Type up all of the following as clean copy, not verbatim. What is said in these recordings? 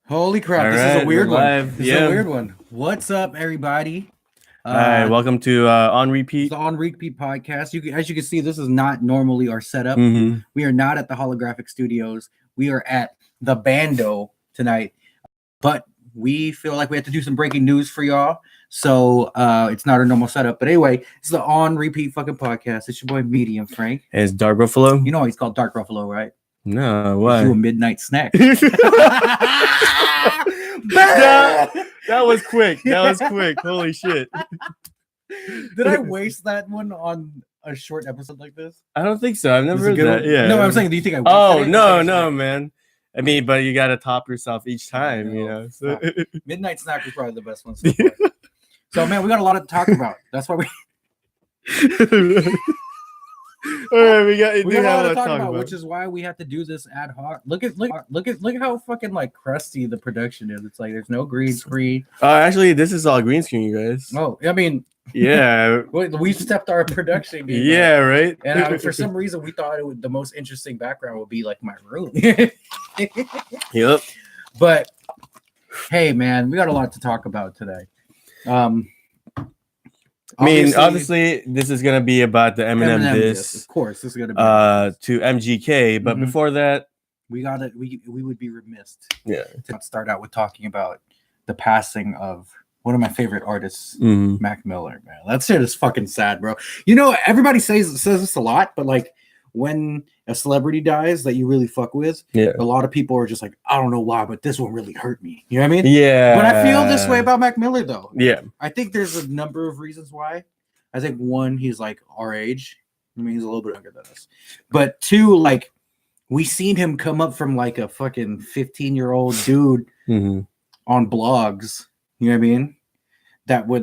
Holy crap, All this is right, a weird we're one. live. This is Yeah. a weird one. What's up, everybody? Hi, welcome to On It's Repeat. the On Repeat podcast. As you can see, this is not normally our setup. Mhm. We are not at the holographic studios. We are at the Bando tonight, but we feel like we have to do some breaking news for y'all. So it's not our normal setup. But anyway, it's the On Repeat fucking podcast. It's your boy Medium Frank. And it's Dark Buffalo. You know he's called Dark Buffalo, right? No, You a why? midnight snack. That was quick. That was quick. Holy shit. Did I waste that one on a short episode like this? I don't think so. I've never Is it heard good? that. Yeah. No, I'm saying, do you think I wasted Oh, it? no, man. I mean, but you gotta top yourself each time, you know. So. Midnight Snack was probably the best one so far. So, man, we got a lot to talk about. That's why we All right, we got got a lot to talk talk about, which is why we have to do this ad hoc. Look at how fucking like crusty the production is. It's like there's no green screen. Actually, this is all green screen, you guys. Oh, I mean, Yeah. we stepped our production game Yeah, up. right. And for some reason, we thought the most interesting background would be like my room. Yep. But hey, man, we got a lot to talk about today. I mean, obviously, this is gonna be about the Eminem diss, of course, this is gonna be to MGK. But Mhm. before that, we got it. We would be remiss yeah, to not start out with talking about the passing of one of my favorite artists, Mhm. Mac Miller. Man, that shit is fucking sad, bro. You know, everybody says this a lot, but like when a celebrity dies that you really fuck with, yeah, a lot of people are just like, I don't know why, but this one really hurt me. You know what I mean? yeah. But I feel this way about Mac Miller, though. Yeah, I think there's a number of reasons why. I think one, he's like our age. I mean, he's a little bit younger than us. But two, like we seen him come up from like a fucking 15-year-old dude Mhm. on blogs. You know what I mean? That was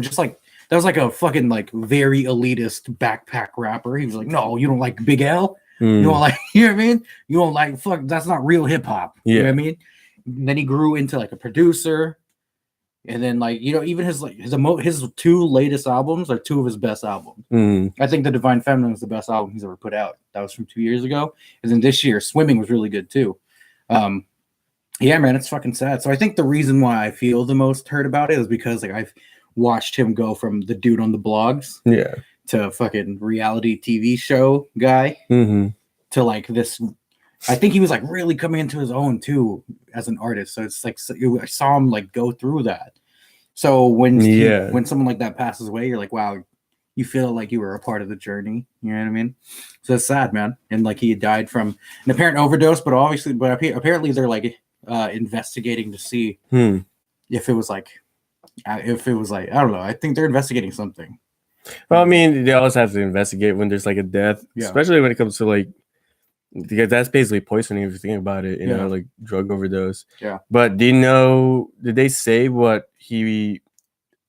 just like that was like a fucking like very elitist backpack rapper. He was like, no, you don't like Big L. You don't like, you know what I mean? You don't like fuck. That's not real hip hop. You know what I mean? And then he grew into like a producer. And then, like, you know, even his two latest albums are two of his best albums. I think The Divine Feminine was the best album he's ever put out. That was from 2 years ago. And then this year, Swimming was really good too. Yeah, man, it's fucking sad. So I think the reason why I feel the most hurt about it is because like I've watched him go from the dude on the blogs, yeah, to fucking reality TV show guy, to like this. I think he was like really coming into his own too as an artist. So it's like I saw him like go through that. So when someone like that passes away, you're like, wow, you feel like you were a part of the journey. You know what I mean? So it's sad, man. And like he died from an apparent overdose, but apparently they're like investigating to see if it was like I don't know. I think they're investigating something. Well, I mean, they always have to investigate when there's like a death, especially when it comes to like. Because that's basically poisoning if you think about it, you know, like drug overdose. Yeah. But did they say what he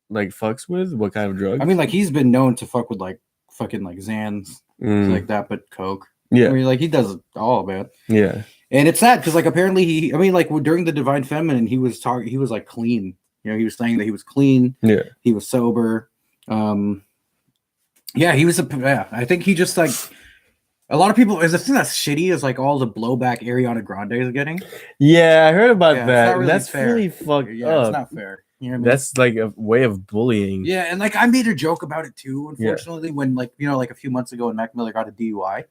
like fucks with? What kind of drug? I mean, like he's been known to fuck with like fucking like Xans, like that, but coke. Yeah. I mean, like he does it all, man. Yeah. And it's sad because like apparently like during the Divine Feminine, he was like clean. You know, he was saying that he was clean. Yeah. He was sober. Yeah, he was I think he just like. A lot of people, the thing that's shitty is like all the blowback Ariana Grande is getting. Yeah, I heard about that. Really that's fair. really fucked up. It's not fair. You know what I mean? That's like a way of bullying. Yeah, and like I made a joke about it too, unfortunately, when like, you know, like a few months ago when Mac Miller got a DUI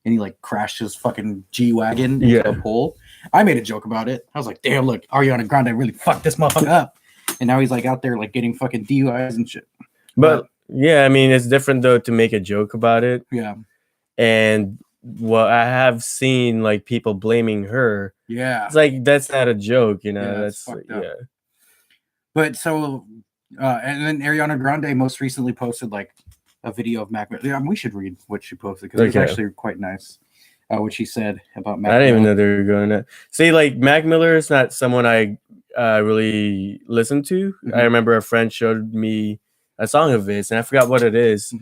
and he like crashed his fucking G-Wagon into a pole. I made a joke about it. I was like, damn, look, Ariana Grande really fucked this motherfucker up. And now he's like out there like getting fucking DUIs and shit. But yeah, I mean, it's different though to make a joke about it. Yeah. And I have seen like people blaming her. Yeah. It's like that's not a joke, you know. Yeah, that's But so and then Ariana Grande most recently posted like a video of Mac Miller. Yeah, we should read what she posted because it was actually quite nice. What she said about Mac Miller. I didn't even know they were going to say like Mac Miller is not someone I really listen to. I remember a friend showed me a song of his and I forgot what it is,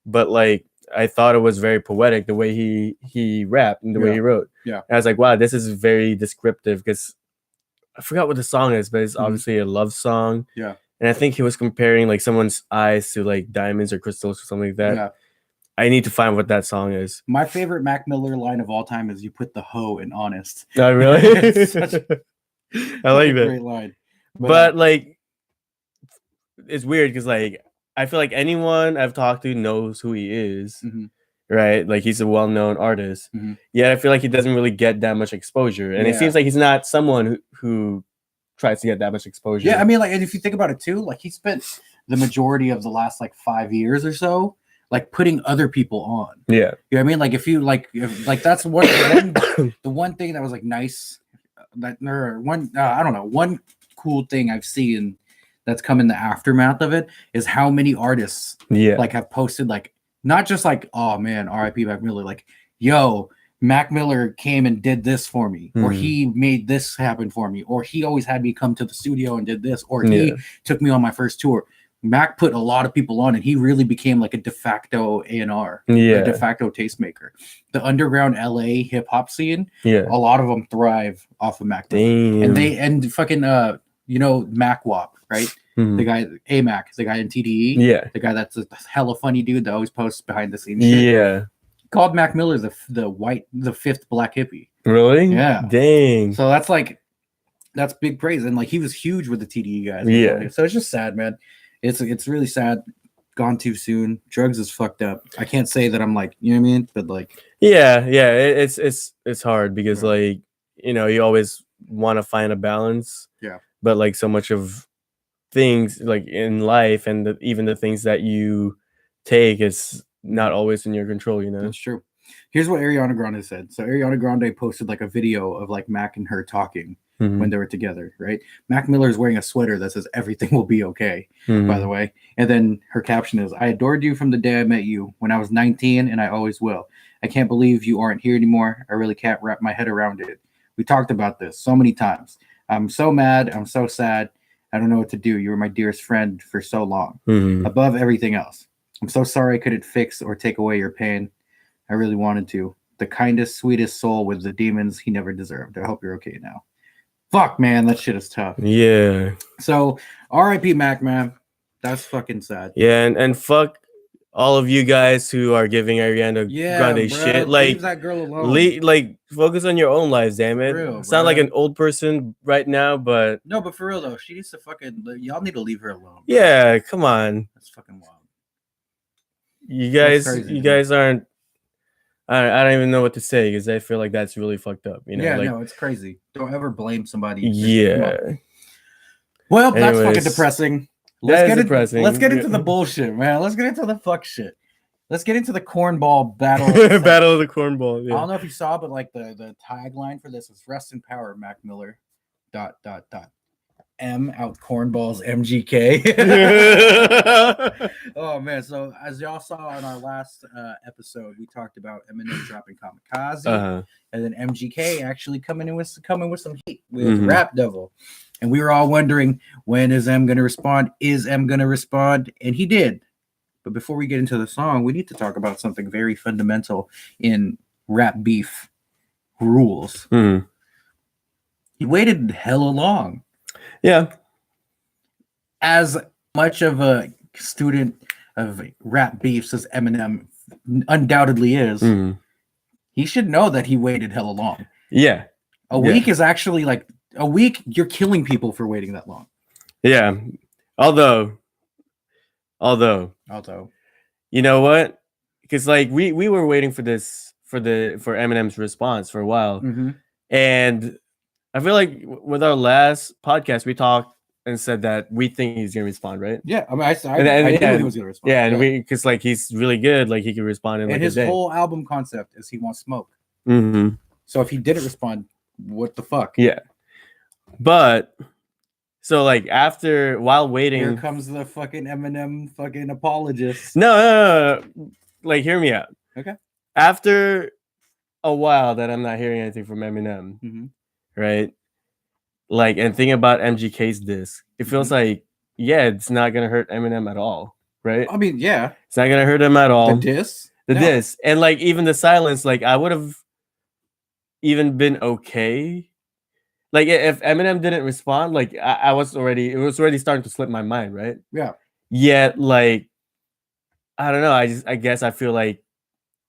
but like I thought it was very poetic the way he rapped and the way he wrote. Yeah, and I was like, wow, this is very descriptive because I forgot what the song is, but it's obviously a love song. Yeah, and I think he was comparing like someone's eyes to like diamonds or crystals or something like that. Yeah. I need to find what that song is. My favorite Mac Miller line of all time is "You put the hoe in honest." Oh, really? I like that. Great line. But like, it's weird because like I feel like anyone I've talked to knows who he is, right? Like he's a well-known artist. Yet I feel like he doesn't really get that much exposure, and it seems like he's not someone who tries to get that much exposure. Yeah, I mean, like, and if you think about it too, like he spent the majority of the last like 5 years or so, like putting other people on. Yeah, you know what I mean. Like if that's the one thing that was like nice. That or one, I don't know, one cool thing I've seen that's come in the aftermath of it is how many artists like have posted like not just like, oh man, R.I.P. Mac Miller, like, yo, Mac Miller came and did this for me, or he made this happen for me, or he always had me come to the studio and did this, or he took me on my first tour. Mac put a lot of people on, and he really became like a de facto A&R, a de facto tastemaker. The underground LA hip hop scene, a lot of them thrive off of Mac. And fucking Mac Wop, right? The guy A-Mac, the guy in TDE, the guy that's a hella funny dude that always posts behind the scenes shit. Called Mac Miller the fifth black hippie. Really? Yeah. Dang. So that's big praise, and like he was huge with the TDE guys. So it's just sad, man. It's really sad. Gone too soon. Drugs is fucked up. I can't say that I'm like, you know what I mean, but like, it's hard because like, you know, you always want to find a balance. Yeah. But like so much of things like in life and even the things that you take is not always in your control, you know. That's true. Here's what Ariana Grande said. So Ariana Grande posted like a video of like Mac and her talking when they were together, right? Mac Miller is wearing a sweater that says everything will be okay, by the way. And then her caption is, I adored you from the day I met you when I was 19 and I always will. I can't believe you aren't here anymore. I really can't wrap my head around it. We talked about this so many times. I'm so mad. I'm so sad. I don't know what to do. You were my dearest friend for so long, above everything else. I'm so sorry I couldn't fix or take away your pain. I really wanted to. The kindest, sweetest soul with the demons he never deserved. I hope you're okay now. Fuck, man, that shit is tough. Yeah. So, R.I.P. Mac, man. That's fucking sad. Yeah, and fuck all of you guys who are giving Ariana Grande shit. Like, leave that girl alone. Like, focus on your own lives, damn it. Real, sound like an old person right now, but no, but for real though, she needs to fucking. Y'all need to leave her alone. Yeah, come on. That's fucking wild. You guys aren't. I don't even know what to say because I feel like that's really fucked up. You know? Yeah, like, no, it's crazy. Don't ever blame somebody. Yeah. Well, that's fucking depressing. Let's get into the bullshit, man. Let's get into the fuck shit. Let's get into the cornball battle. Battle of the cornball. Yeah. I don't know if you saw, but like the tagline for this is "Rest in Power, Mac Miller." ... M out cornballs MGK. Oh man! So as y'all saw in our last episode, we talked about Eminem dropping Kamikaze, and then MGK actually coming in with some heat with Rap Devil, and we were all wondering, when is M gonna respond? Is M gonna respond? And he did. But before we get into the song, we need to talk about something very fundamental in rap beef rules. He waited hella long. Yeah. As much of a student of rap beefs as Eminem undoubtedly is, he should know that he waited hella long. Yeah. A week is actually like a week. You're killing people for waiting that long. Yeah. Although, you know what? Because like we were waiting for this for Eminem's response for a while, and I feel like with our last podcast, we talked and said that we think he's gonna respond, right? Yeah, I mean, I knew he was gonna respond. Yeah, and because like he's really good, like he can respond in like his a day. Whole album concept is he wants smoke. So if he didn't respond, what the fuck? Yeah, but so like while waiting, here comes the fucking Eminem fucking apologist. No, like hear me out. Okay. After a while that I'm not hearing anything from Eminem. Right, like, and thinking about MGK's disc, it feels like it's not gonna hurt Eminem at all, right? I mean, yeah, it's not gonna hurt him at all. The disc, and like even the silence, like I would have even been okay. Like if Eminem didn't respond, like it was already starting to slip my mind, right? Yeah. Yet, like, I don't know. I guess I feel like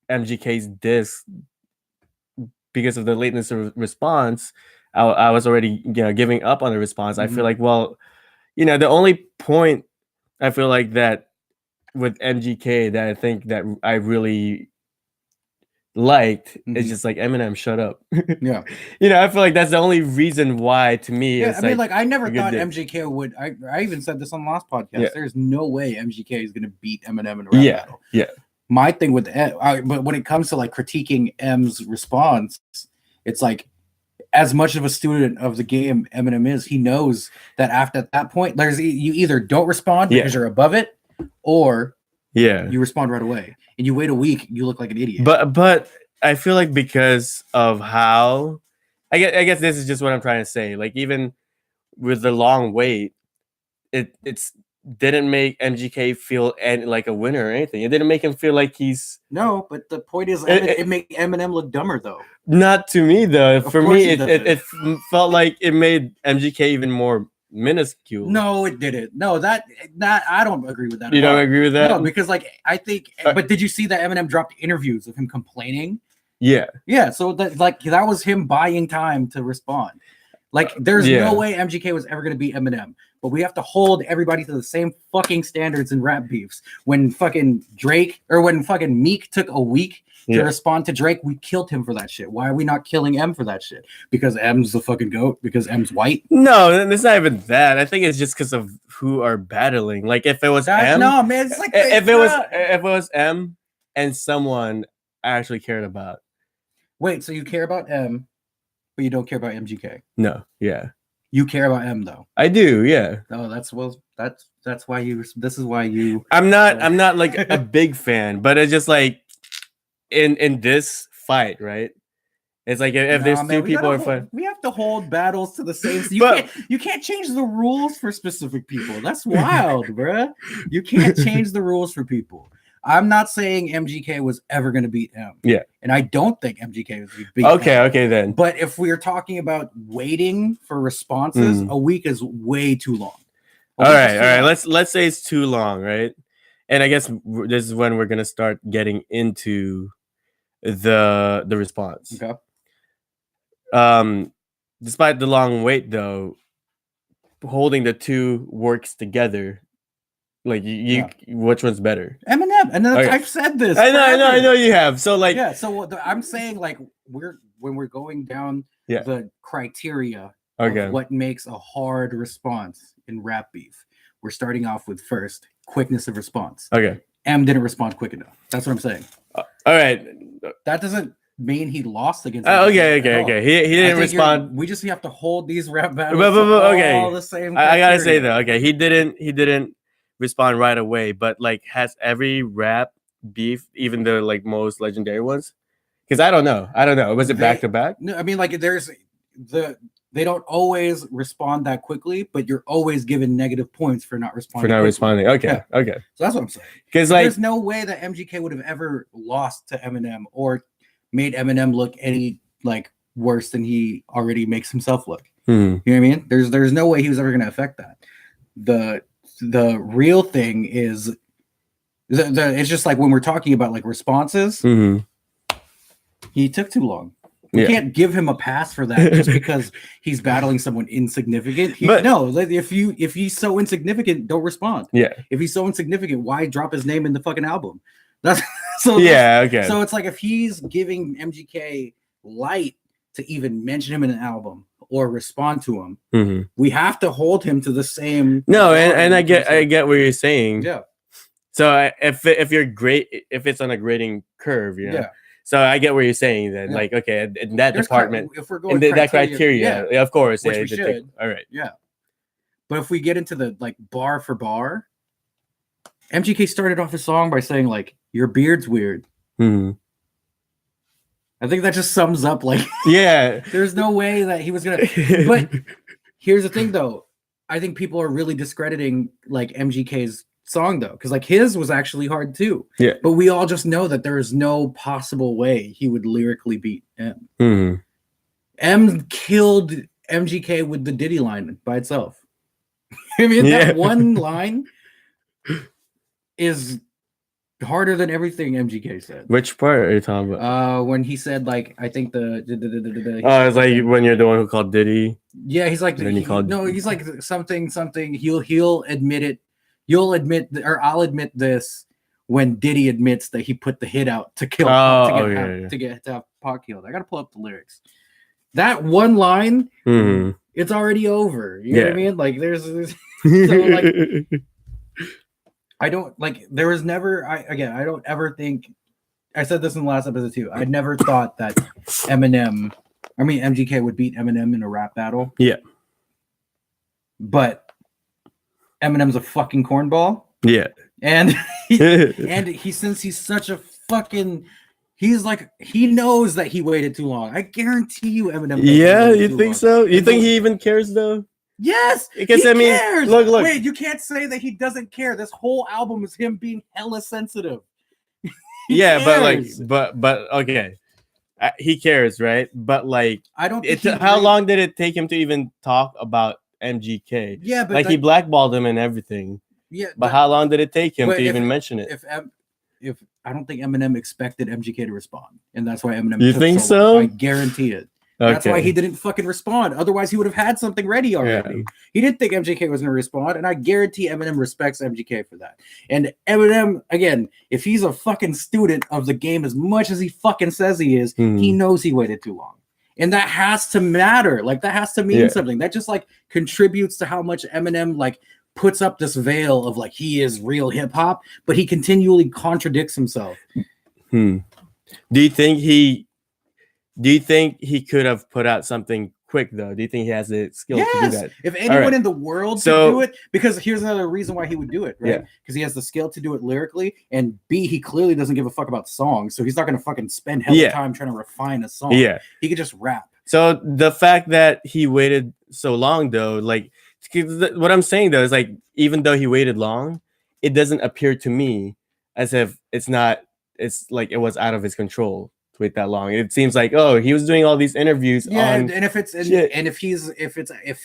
MGK's disc, because of the lateness of response, I was already giving up on the response. I Mhm. feel like, well, the only point I feel like that with MGK that I think that I really liked is Mhm. just like Eminem, shut up. Yeah. I feel like that's the only reason why to me Yeah, it's I mean, like I never a good thought diss. MGK would. I even said this on the last podcast. Yeah. There's no way MGK is going to beat Eminem in a rap Yeah, battle. yeah. My thing with but when it comes to like critiquing M's response, it's like as much of a student of the game Eminem is, he knows that after that point, you either don't respond because you're above it, or you respond right away, and you wait a week, you look like an idiot. But I feel like because of how, I guess this is just what I'm trying to say. Like even with the long wait, it's didn't make MGK feel like a winner or anything. It didn't make him feel like he's no. But the point is, it made Eminem look dumber though. Not to me though. For me, it felt like it made MGK even more minuscule. No, it didn't. No, that I don't agree with that. You don't agree with that? No, because like I think. But did you see that Eminem dropped interviews of him complaining? Yeah. Yeah. So that was him buying time to respond. Like there's no way MGK was ever going to beat Eminem, but we have to hold everybody to the same fucking standards in rap beefs. When fucking Drake or when fucking Meek took a week to respond to Drake, we killed him for that shit. Why are we not killing M for that shit? Because M's the fucking GOAT? Because M's white? No, it's not even that. I think it's just because of who are battling. Like if it was M, no man, it's like if it was M and someone I actually cared about. Wait, so you care about M, but you don't care about MGK? No, yeah. You care about M though. I do, yeah. Oh, that's why you. This is why you. I'm not like a big fan, but it's just like in this fight, right? It's like if there's two people are fighting, we have to hold battles to the same. You can't change the rules for specific people. That's wild, bruh. You can't change the rules for people. I'm not saying MGK was ever going to beat M. Yeah. And I don't think MGK was beat Okay then. But if we're talking about waiting for responses, a week is way too long. All right. Let's say it's too long, right? And I guess this is when we're going to start getting into the response. Okay. Despite the long wait though, holding the two works together. Like which one's better? Eminem, and I've said this. I know you have. So like, So I'm saying like when we're going down the criteria of what makes a hard response in rap beef, we're starting off with first quickness of response. Okay. M didn't respond quick enough. That's what I'm saying. All right. That doesn't mean he lost against. Okay. He didn't respond. We just have to hold these rap battles all the same. I gotta say though, he didn't respond right away, but like has every rap beef, even the like most legendary ones? Because I don't know. Was it back to back? No, I mean like they don't always respond that quickly, but you're always given negative points for not responding. Okay. So that's what I'm saying. Because like there's no way that MGK would have ever lost to Eminem or made Eminem look any like worse than he already makes himself look. You know what I mean? There's no way he was ever going to affect that. The real thing is it's just like when we're talking about like responses, he took too long. We can't give him a pass for that just because he's battling someone insignificant. If he's so insignificant, don't respond. Yeah. If he's so insignificant, why drop his name in the fucking album? Okay. So it's like if he's giving MGK light to even mention him in an album or respond to him, we have to hold him to the same. No, and I get what you're saying. Yeah. So if you're great, if it's on a grading curve, So I get what you're saying then. Like, okay, in that department, if we're going that criteria, of course, which we should. All right. Yeah. But if we get into the like bar for bar, MGK started off his song by saying like, "Your beard's weird." I think that just sums up like, there's no way that he was gonna. But here's the thing, though. I think people are really discrediting like MGK's song though, because like his was actually hard too. Yeah. But we all just know that there is no possible way he would lyrically beat M. M killed MGK with the Diddy line by itself. I mean, that one line is harder than everything MGK said. Which part are you talking about? When he said like, I think the Oh, it's like when you're the one who called Diddy. yeah, he's like he's like something. He'll admit it. You'll admit or I'll admit this when Diddy admits that he put the hit out to kill to have Pac killed. I gotta pull up the lyrics. That one line, it's already over. You know what I mean? Like there's so like I don't like there was never I don't ever think I said this in the last episode too. I never thought that MGK would beat Eminem in a rap battle. Yeah. But Eminem's a fucking cornball. Yeah. And he since he's such a fucking he's like he knows that he waited too long. I guarantee you Eminem. Yeah, you think so? You think he even cares though? Yes, because I mean, cares. Look. Wait, you can't say that he doesn't care. This whole album is him being hella sensitive. Yeah, cares. but okay, he cares, right? But like, I don't. How long did it take him to even talk about MGK? Yeah, but like he blackballed him and everything. Yeah, but how long did it take him to even mention it? If I don't think Eminem expected MGK to respond, and that's why Eminem. You think so? I guarantee it. That's why he didn't fucking respond. Otherwise, he would have had something ready already. Yeah. He didn't think MGK was going to respond, and I guarantee Eminem respects MGK for that. And Eminem, again, if he's a fucking student of the game as much as he fucking says he is, he knows he waited too long. And that has to matter. Like, that has to mean something. That just, like, contributes to how much Eminem, like, puts up this veil of, like, he is real hip-hop, but he continually contradicts himself. Do you think he could have put out something quick though? Do you think he has the skill to do that? If anyone in the world could do it, because here's another reason why he would do it, right? Because he has the skill to do it lyrically, and B, he clearly doesn't give a fuck about songs, so he's not gonna fucking spend hella time trying to refine a song. Yeah, he could just rap. So the fact that he waited so long though, like what I'm saying though is like even though he waited long, it doesn't appear to me as if it's like it was out of his control. Wait that long. It seems like he was doing all these interviews. And if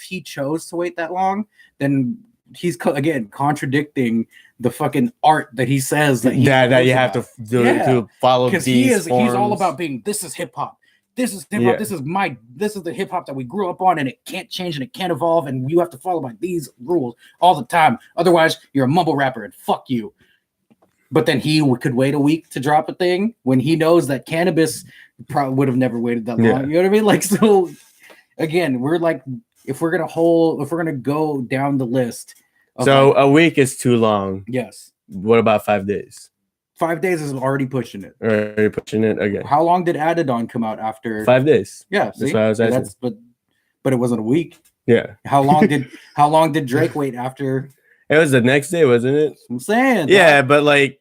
he chose to wait that long, then he's again contradicting the fucking art that he says that you have to do to follow these forms. He's all about being this is hip hop. This is hip hop. This is the hip hop that we grew up on, and it can't change and it can't evolve, and you have to follow by these rules all the time. Otherwise, you're a mumble rapper and fuck you. But then he could wait a week to drop a thing when he knows that Cannabis probably would have never waited that long. Yeah. You know what I mean? Like, so again, we're like, if we're gonna go down the list. So a week is too long. Yes. What about 5 days? 5 days is already pushing it. Already pushing it. Okay. How long did Adidon come out after? 5 days. Yeah. That's what I was asking. But it wasn't a week. Yeah. How long did Drake wait after? It was the next day, wasn't it? I'm saying. Yeah, but like.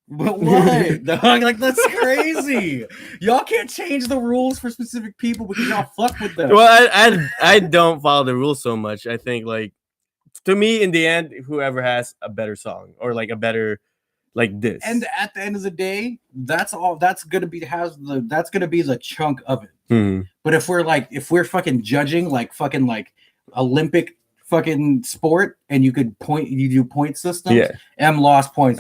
But what? Like, that's crazy. Y'all can't change the rules for specific people because y'all fuck with them. Well, I don't follow the rules so much. I think like to me, in the end, whoever has a better song or like a better like this. And at the end of the day, that's all. That's gonna be the chunk of it. But if we're fucking judging like fucking like Olympic fucking sport, and you do point systems. M lost points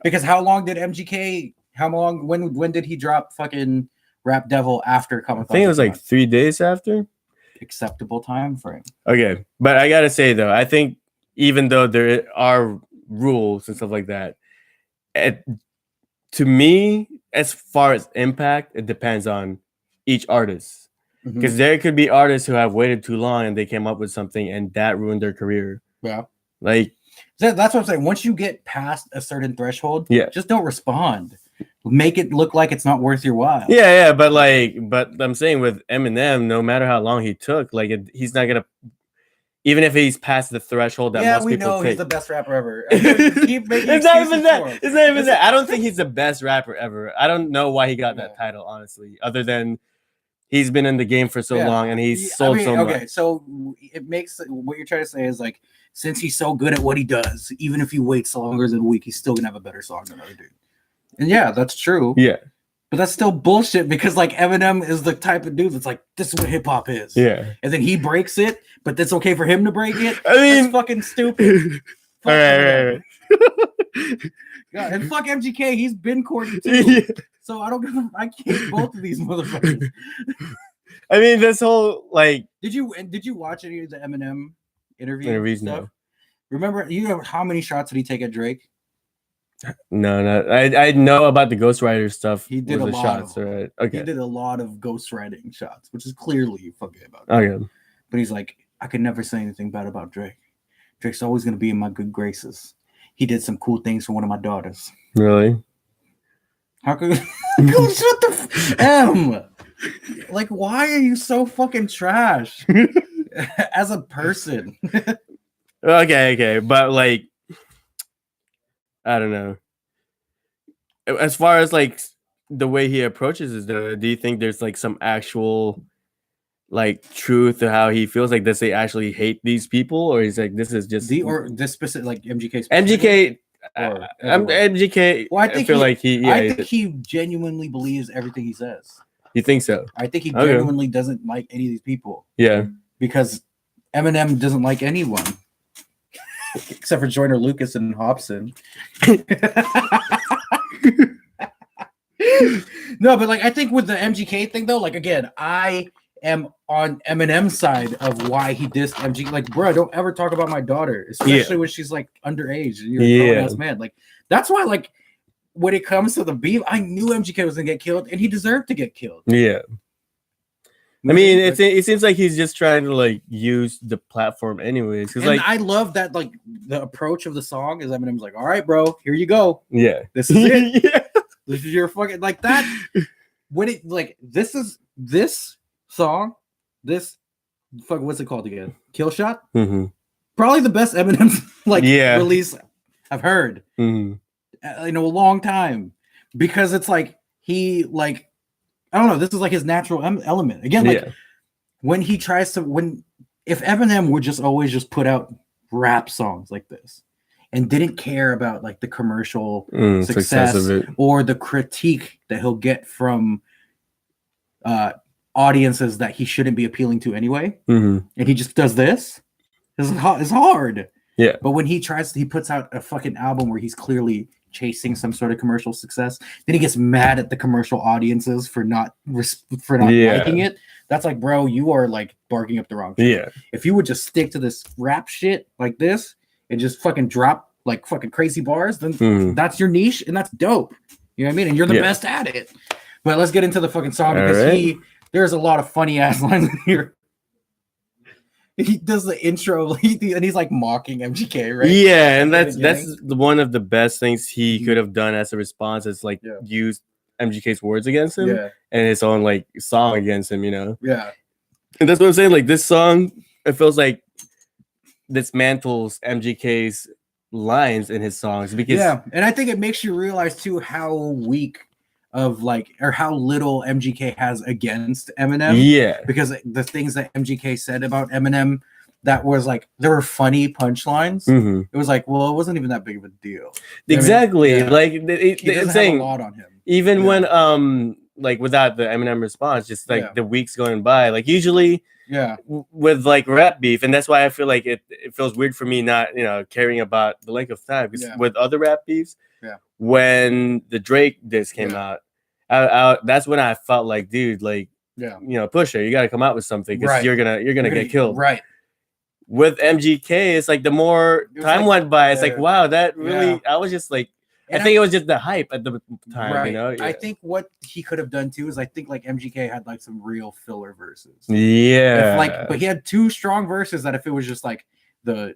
because how long did MGK? When did he drop fucking Rap Devil after Kamikaze? I think it was like 3 days after. Acceptable time frame. Okay, but I gotta say though, I think even though there are rules and stuff like that, to me, as far as impact, it depends on each artist. Because there could be artists who have waited too long and they came up with something and that ruined their career. Yeah. Like that's what I'm saying. Once you get past a certain threshold, just don't respond. Make it look like it's not worth your while. Yeah, but I'm saying with Eminem, no matter how long he took, like he's not gonna, even if he's past the threshold that most people take. He's the best rapper ever. It's not even that. I don't think he's the best rapper ever. I don't know why he got that title, honestly, other than he's been in the game for so long and he's sold so much. Okay, so it makes what you're trying to say is like, since he's so good at what he does, even if he waits longer than a week, he's still gonna have a better song than other dude. And yeah, that's true. Yeah. But that's still bullshit because like Eminem is the type of dude that's like, this is what hip hop is. Yeah. And then he breaks it, but that's okay for him to break it. I mean, that's fucking stupid. All right. Yeah, and fuck MGK, he's been corny too. Yeah. So I hate both of these motherfuckers. I mean, this whole like. Did you watch any of the Eminem Interviews, stuff? no. Remember, how many shots did he take at Drake? No. I know about the Ghost Rider stuff. He did with a the lot shots, of them. right? Okay. He did a lot of ghostwriting shots, which is clearly fucking about it. Okay. But he's like, I could never say anything bad about Drake. Drake's always gonna be in my good graces. He did some cool things for one of my daughters. Really? How could shut the M? Like, why are you so fucking trash as a person? Okay, but like, I don't know. As far as like the way he approaches it, though, do you think there's like some actual like truth to how he feels? Like, does he actually hate these people, or he's like, this is just this specific, like MGK? MGK. Or I'm MGK. Well, I feel like he. Yeah, I think he genuinely believes everything he says. You think so? I think he genuinely doesn't like any of these people. Yeah. Because Eminem doesn't like anyone. Except for Joyner Lucas and Hobson. No, but like I think with the MGK thing though, like again, I am on Eminem's side of why he dissed MGK. Like, bro, don't ever talk about my daughter, especially when she's like underage and you're a grown ass man. Like, that's why, like, when it comes to the beef, I knew MGK was gonna get killed, and he deserved to get killed. Yeah. I mean, it seems like he's just trying to like use the platform anyways. Because like I love that, like the approach of the song is Eminem's like, all right, bro, here you go. Yeah, this is it. Yeah. This is your fucking like that. When it like this song, this fuck, what's it called again? Kill Shot. Mm-hmm. Probably the best Eminem release I've heard in a long time, because it's like he like. I don't know. This is like his natural element. Again, like when he tries to, if Eminem would just always just put out rap songs like this and didn't care about like the commercial success of it or the critique that he'll get from audiences that he shouldn't be appealing to anyway, and he just does this, it's hard. Yeah. But when he puts out a fucking album where he's clearly chasing some sort of commercial success, then he gets mad at the commercial audiences for not liking it. That's like, bro, you are like barking up the wrong tree. Yeah. If you would just stick to this rap shit like this and just fucking drop like fucking crazy bars, then that's your niche and that's dope. You know what I mean? And you're the best at it. But let's get into the fucking song, because there's a lot of funny ass lines in here. He does the intro and he's like mocking MGK, right? Yeah, and that's one of the best things he could have done as a response, is like use MGK's words against him and his own like song against him, you know? Yeah. And that's what I'm saying. Like, this song, it feels like dismantles MGK's lines in his songs, because and I think it makes you realize too how weak of like, or how little MGK has against Eminem. Yeah. Because the things that MGK said about Eminem, that was like, there were funny punchlines. It was like, well, it wasn't even that big of a deal. Exactly. Like, it's saying a lot on him. Even when like without the Eminem response, just like the weeks going by, like usually with like rap beef, and that's why I feel like it feels weird for me not caring about the length of time, because with other rap beefs, when the Drake disc came out, that's when I felt like, dude, like Pusha, you got to come out with something, because you're gonna get killed. Right. With MGK, it's like the more time went by, it's like, wow, that really, I was just like, I think it was just the hype at the time, you know? Yeah. I think what he could have done too is, I think like MGK had like some real filler verses. Yeah. But he had two strong verses that if it was just like the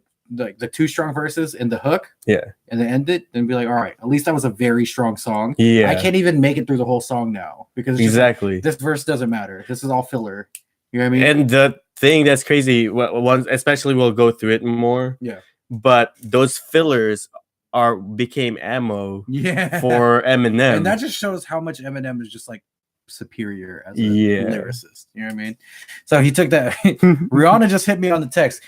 two strong verses and the hook, and then end it, then be like, all right, at least that was a very strong song. Yeah. I can't even make it through the whole song now, because it's just like, this verse doesn't matter. This is all filler. You know what I mean? And the thing that's crazy, especially we'll go through it more. Yeah. But those fillers became ammo for Eminem. And that just shows how much Eminem is just like superior as a lyricist. You know what I mean? So he took that. Rihanna just hit me on the text.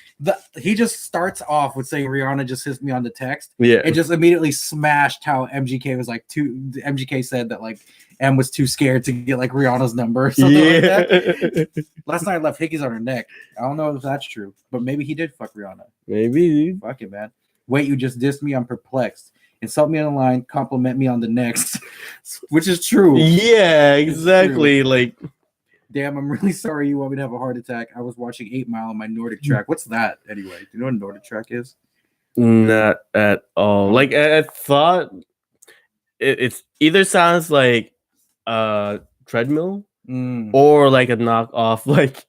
He just starts off with saying Rihanna just hit me on the text. Yeah. And just immediately smashed how MGK was like MGK said that like M was too scared to get like Rihanna's number or something like that. Last night I left hickeys on her neck. I don't know if that's true, but maybe he did fuck Rihanna. Maybe. Fuck it, man. Wait, you just dissed me? I'm perplexed. insult me on the line, compliment me on the next, which is true. Yeah, exactly. Like, damn, I'm really sorry you want me to have a heart attack. I was watching 8 Mile on my Nordic track. What's that anyway? Do you know what a Nordic track is? not at all. Like, I thought it's either sounds like a treadmill or like a knockoff like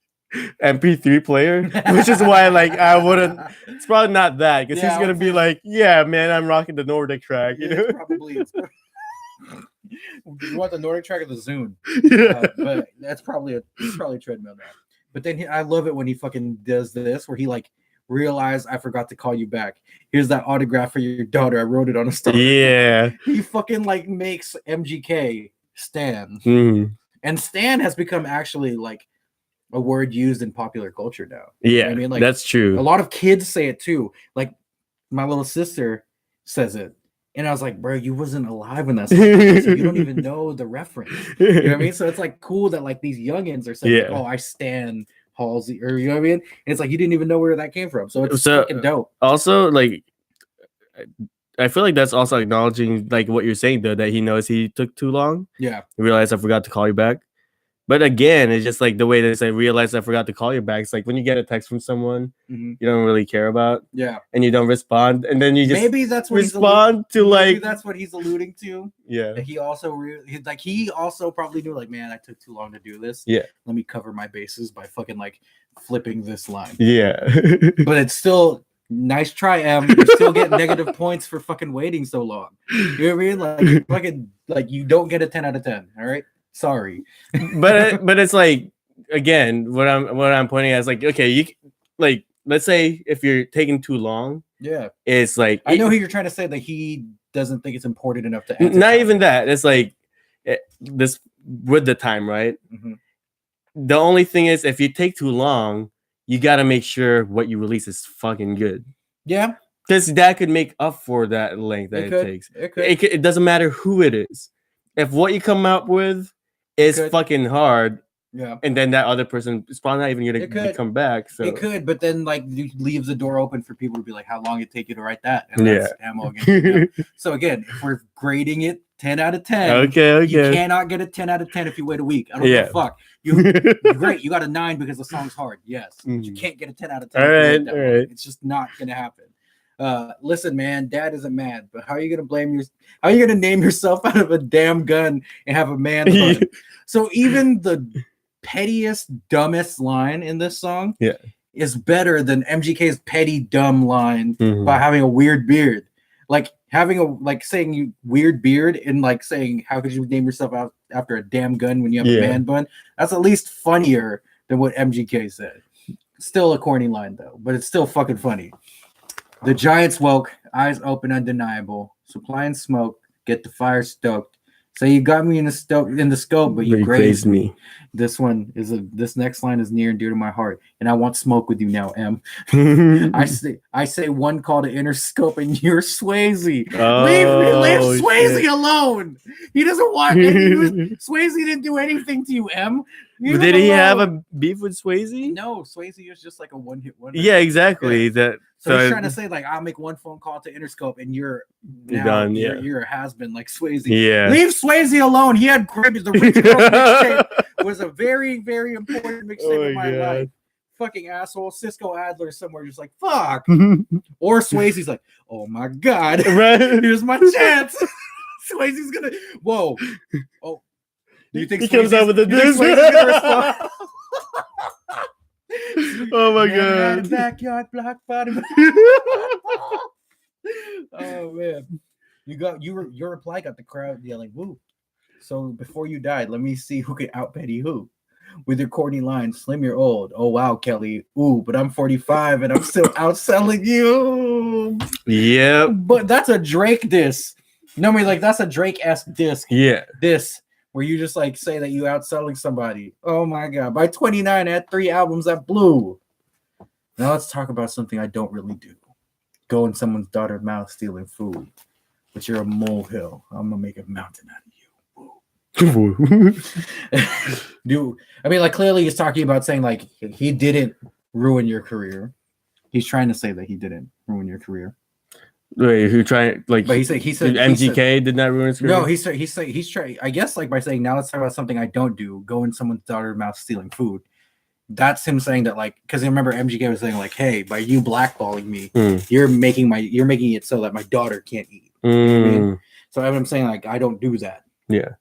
MP3 player, which is why like I wouldn't. It's probably not that because he's gonna be like, yeah, man, I'm rocking the Nordic track. You know, It's you want the Nordic track or the Zune? Yeah. But that's probably a treadmill now. But then I love it when he fucking does this, where he like realized I forgot to call you back. Here's that autograph for your daughter. I wrote it on a star. Yeah. He fucking like makes MGK Stan, and Stan has become actually like a word used in popular culture now. Yeah, you know what I mean, like that's true. A lot of kids say it too. Like my little sister says it. And I was like, bro, you wasn't alive when that song came, so you don't even know the reference. You know what I mean? So it's like cool that like these youngins are saying, like, oh, I stan Halsey, or you know what I mean? And it's like you didn't even know where that came from. So it's fucking dope. Also, like I feel like that's also acknowledging like what you're saying though, that he knows he took too long. Yeah. He realized I forgot to call you back. But again, it's just like the way that I realized I forgot to call you back. It's like when you get a text from someone you don't really care about, and you don't respond, and then you just maybe that's what respond to like. Maybe that's what he's alluding to. Yeah, that he also probably knew like, man, I took too long to do this. Yeah, let me cover my bases by fucking like flipping this line. Yeah, but it's still nice try, Em. You still get negative points for fucking waiting so long. You know what I mean? Like fucking like you don't get a 10 out of 10. All right. Sorry, but it's like again, what I'm pointing at is like, okay, you like let's say if you're taking too long, it's like I know who you're trying to say that he doesn't think it's important enough to answer. Not even that. It's like this with the time, right? The only thing is, if you take too long, you got to make sure what you release is fucking good. Yeah, because that could make up for that length that it takes. It doesn't matter who it is. If what you come up with is fucking hard, and then that other person is probably not even gonna come back. So it could, but then like leaves the door open for people to be like, how long it take you to write that? And that's ammo again. So again, if we're grading it 10 out of 10, okay, you cannot get a 10 out of 10 if you wait a week. I don't give a fuck. You're great. You got a 9 because the song's hard. Yes, but you can't get a 10 out of 10. All right. It's just not gonna happen. Listen, man, Dad isn't mad, but how are you gonna name yourself out of a damn gun and have a man bun? So even the pettiest, dumbest line in this song is better than MGK's petty, dumb line by having a weird beard. Like saying you weird beard and like saying how could you name yourself out after a damn gun when you have a man bun? That's at least funnier than what MGK said. Still a corny line though, but it's still fucking funny. The Giants woke, eyes open, undeniable. Supplying smoke, get the fire stoked. So you got me in the scope, but you grazed me. This next line is near and dear to my heart, and I want smoke with you now, M. I say one call to Interscope, and you're Swayze. Leave Swayze alone. He doesn't want. Swayze didn't do anything to you, M. Did he have a beef with Swayze? No, Swayze is just like a one-hit wonder. Yeah, exactly. That. So he's trying to say, like, I'll make one phone call to Interscope and you're done. You're a has-been like Swayze. Yeah. Leave Swayze alone. He had Cribs. The Rich Girl mixtape was a very, very important mixtape in my life. Fucking asshole. Cisco Adler somewhere just like, fuck. Or Swayze's like, oh my God. Here's my chance. Swayze's gonna, whoa. Oh. Do you think he comes out with a diss? Oh my God! Backyard block bottom. Oh man, your reply got the crowd yelling woo. So before you died, let me see who can out Betty who. With your corny line, Slim, you're old. Oh wow, Kelly. Ooh, but I'm 45 and I'm still outselling you. Yeah, but that's a Drake diss. No, I mean like that's a Drake-esque disc. Yeah, this. Where you just like say that you outselling somebody. Oh my God. By 29, I had 3 albums that blew. Now let's talk about something I don't really do. Go in someone's daughter's mouth stealing food. But you're a molehill. I'm gonna make a mountain out of you. I mean, like clearly he's talking about saying like he didn't ruin your career. He's trying to say that he didn't ruin your career. Wait, who tried like? But he said MGK did not ruin his career. No, he's trying. I guess like by saying now let's talk about something I don't do. Go in someone's daughter's mouth stealing food. That's him saying that like because I remember MGK was saying like, hey, by you blackballing me, you're making it so that my daughter can't eat. You know what I mean? So I'm saying like I don't do that. Yeah.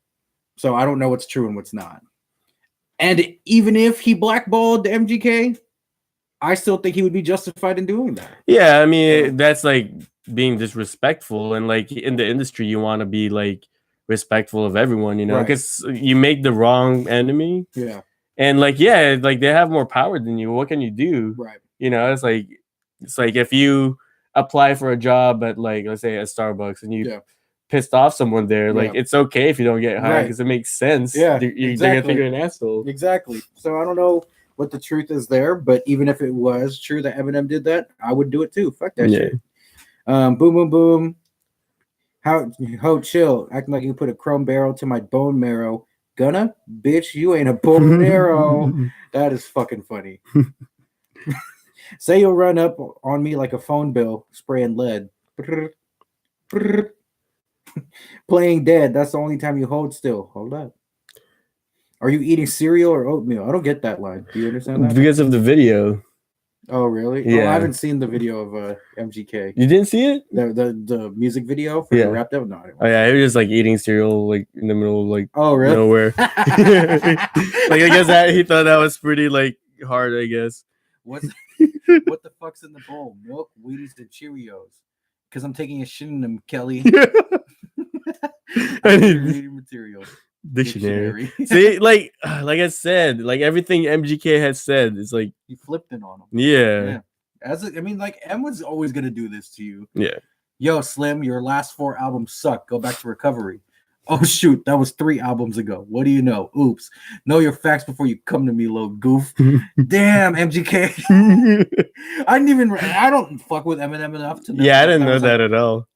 So I don't know what's true and what's not. And even if he blackballed MGK, I still think he would be justified in doing that. Yeah, I mean that's like being disrespectful, and like in the industry, you want to be like respectful of everyone, you know, because you make the wrong enemy. Yeah. And like, yeah, like they have more power than you. What can you do? Right. You know, it's like if you apply for a job at like, let's say at Starbucks and you pissed off someone there, like it's okay if you don't get hired because it makes sense. Yeah, they're gonna think you're an asshole. Exactly. So I don't know what the truth is there, but even if it was true that Eminem did that, I would do it too. Fuck that shit. Boom, boom, boom. Ho, chill. Acting like you put a chrome barrel to my bone marrow. Gonna? Bitch, you ain't a bone marrow. That is fucking funny. Say you'll run up on me like a phone bill, spraying lead. Playing dead. That's the only time you hold still. Hold up. Are you eating cereal or oatmeal? I don't get that line. Do you understand that? Because of the video. Oh, really? Yeah. Oh, I haven't seen the video of MGK. You didn't see it? The music video for the rap demo? No. Oh yeah, he was just like eating cereal like in the middle of like really? Nowhere. Like I guess he thought that was pretty like hard, I guess. What the fuck's in the bowl? Milk, Wheaties, and Cheerios. Because I'm taking a shit in them, Kelly. I need reading material. Dictionary. See, like I said, like everything MGK has said is like you flipped it on him. Yeah. Like M was always gonna do this to you. Yeah. Yo, Slim, your last 4 albums suck. Go back to recovery. Oh shoot, that was 3 albums ago. What do you know? Oops. Know your facts before you come to me, little goof. Damn, MGK. I don't fuck with Eminem enough to know. Yeah, I didn't know that at all.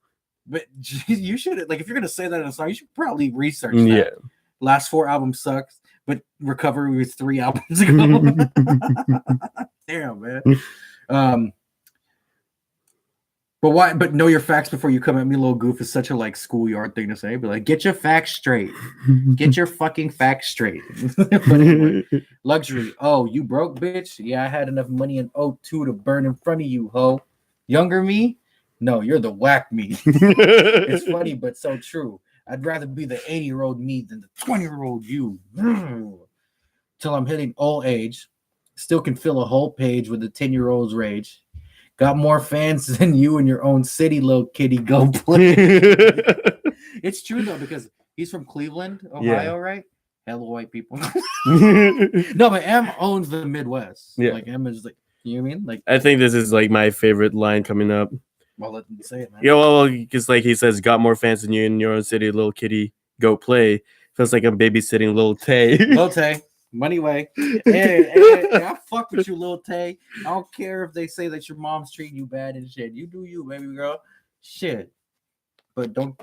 But you should, like, if you're gonna say that in a song, you should probably research that. Yeah. Last 4 albums sucks, but recovery was 3 albums ago. Damn, man. But why? But know your facts before you come at me, little goof, is such a like schoolyard thing to say. But like, get your facts straight. Get your fucking facts straight. But anyway, luxury. Oh, you broke, bitch? Yeah, I had enough money in 02 to burn in front of you, ho. Younger me? No, you're the whack me. It's funny, but so true. I'd rather be the 80-year-old me than the 20-year-old you. Till I'm hitting old age. Still can fill a whole page with the 10-year-old's rage. Got more fans than you in your own city, little kitty. Go play. It's true, though, because he's from Cleveland, Ohio, right? Hella white people. No, but M owns the Midwest. Yeah. Like, M is like, you know what I mean? Like, I think this is like my favorite line coming up. Well, let me say it, man. Yeah, well, because like he says, got more fans than you in your own city, little kitty. Go play. Feels like I'm babysitting Lil Tay. Lil Tay. Money way. Hey, I fuck with you, Lil Tay. I don't care if they say that your mom's treating you bad and shit. You do you, baby girl. Shit. But don't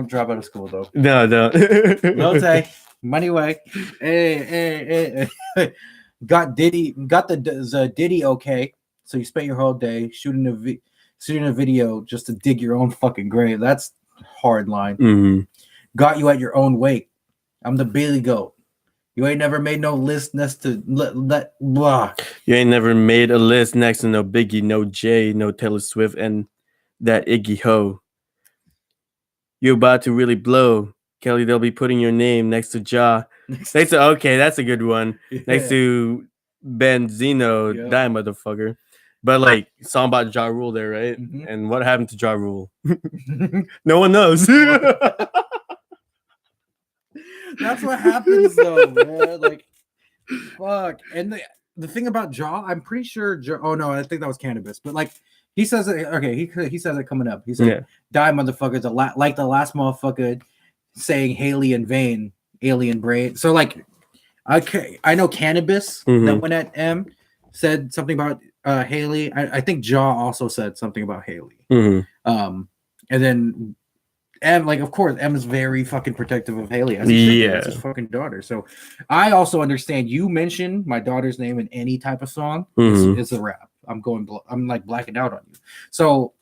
drop out of school though. No. Lil Tay. Money way. Hey. Got the Diddy okay. So you spent your whole day shooting a video just to dig your own fucking grave. That's hard line. Mm-hmm. Got you at your own wake. I'm the Billy Goat. You ain't never made no list next to blah. You ain't never made a list next to no Biggie, no Jay, no Taylor Swift, and that Iggy Ho. You about to really blow, Kelly. They'll be putting your name next to Ja. Okay, that's a good one. Yeah. Next to Benzino, yeah. Die motherfucker. But like song about Ja Rule there, right? Mm-hmm. And what happened to Ja Rule? No one knows. That's what happens though, man. Like, fuck. And the thing about Ja, I'm pretty sure. Oh no, I think that was Cannabis. But like, he says it. Okay, he says it coming up. He said, "Die, motherfuckers!" Like the last motherfucker saying Haley in vain, alien brain. So like, I know Cannabis that went at M said something about Haley. I think Ja also said something about Haley. Mm-hmm. And then. And like, of course, M is very fucking protective of Haley. As his fucking daughter. So I also understand you mention my daughter's name in any type of song. It's a rap. I'm like blacking out on you. So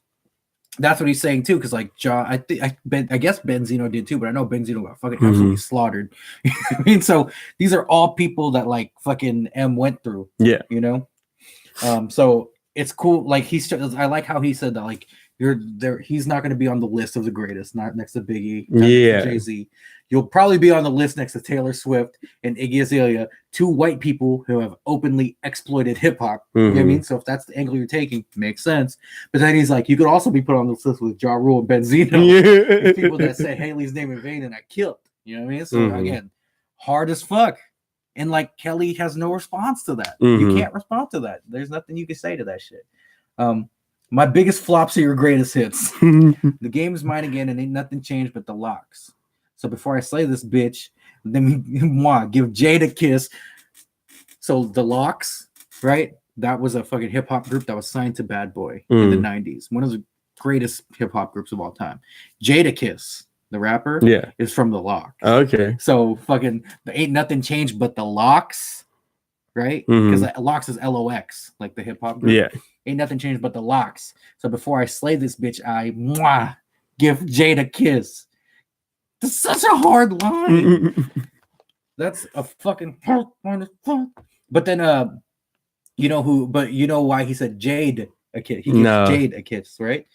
That's what he's saying too, because like I guess Benzino did too, but I know Benzino got fucking absolutely slaughtered. I mean, so these are all people that like fucking M went through. Yeah, you know. So it's cool. Like I like how he said that like you're there. He's not going to be on the list of the greatest, not next to Biggie, yeah, Jay-Z. You'll probably be on the list next to Taylor Swift and Iggy Azalea, two white people who have openly exploited hip hop. You know what I mean? So if that's the angle you're taking, makes sense. But then he's like, you could also be put on this list with Ja Rule and Benzino, and people that say Haley's name in vain and I killed. You know what I mean? So again, hard as fuck. And like Kelly has no response to that. You can't respond to that. There's nothing you can say to that shit. My biggest flops are your greatest hits. The game's mine again, and ain't nothing changed but the locks. So before I slay this bitch, let me give Jade a kiss. So the Locks, right? That was a fucking hip hop group that was signed to Bad Boy in the 90s. One of the greatest hip hop groups of all time. Jadakiss, the rapper, is from the Locks. Okay. So fucking ain't nothing changed but the Locks, right? Because Locks is LOX, like the hip hop group. Yeah. Ain't nothing changed but the Locks. So before I slay this bitch, I give Jade a kiss. That's such a hard line. That's a fucking hard line as fuck. But then you know who, but you know why he said Jade a kiss? He gives Jade a kiss, right?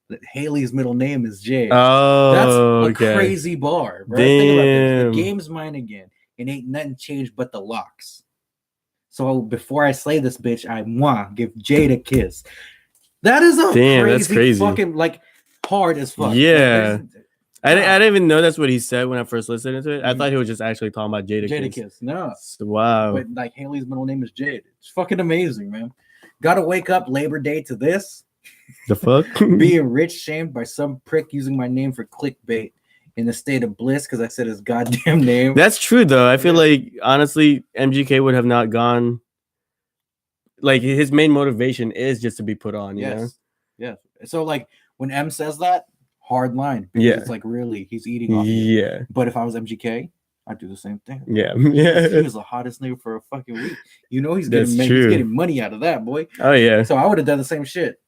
That Haley's middle name is Jade. Oh, that's a crazy bar, right? Think about this. The game's mine again. And ain't nothing changed but the Locks. So before I slay this bitch, I give Jade a kiss. That is a crazy fucking like hard as fuck. Yeah. I didn't even know that's what he said when I first listened to it. I thought he was just actually talking about Jadakiss. No. Wow. But like Haley's middle name is Jade. It's fucking amazing, man. Gotta wake up Labor Day to this. The fuck? Being rich shamed by some prick using my name for clickbait in a state of bliss because I said his goddamn name. That's true though. I feel like honestly, MGK would have not gone. Like his main motivation is just to be put on. You know? Yeah. So like when M says that, hard line. Because it's like really he's eating off. Yeah. But if I was MGK, I'd do the same thing. Yeah. He was the hottest nigga for a fucking week. You know he's getting money out of that, boy. Oh yeah. So I would have done the same shit.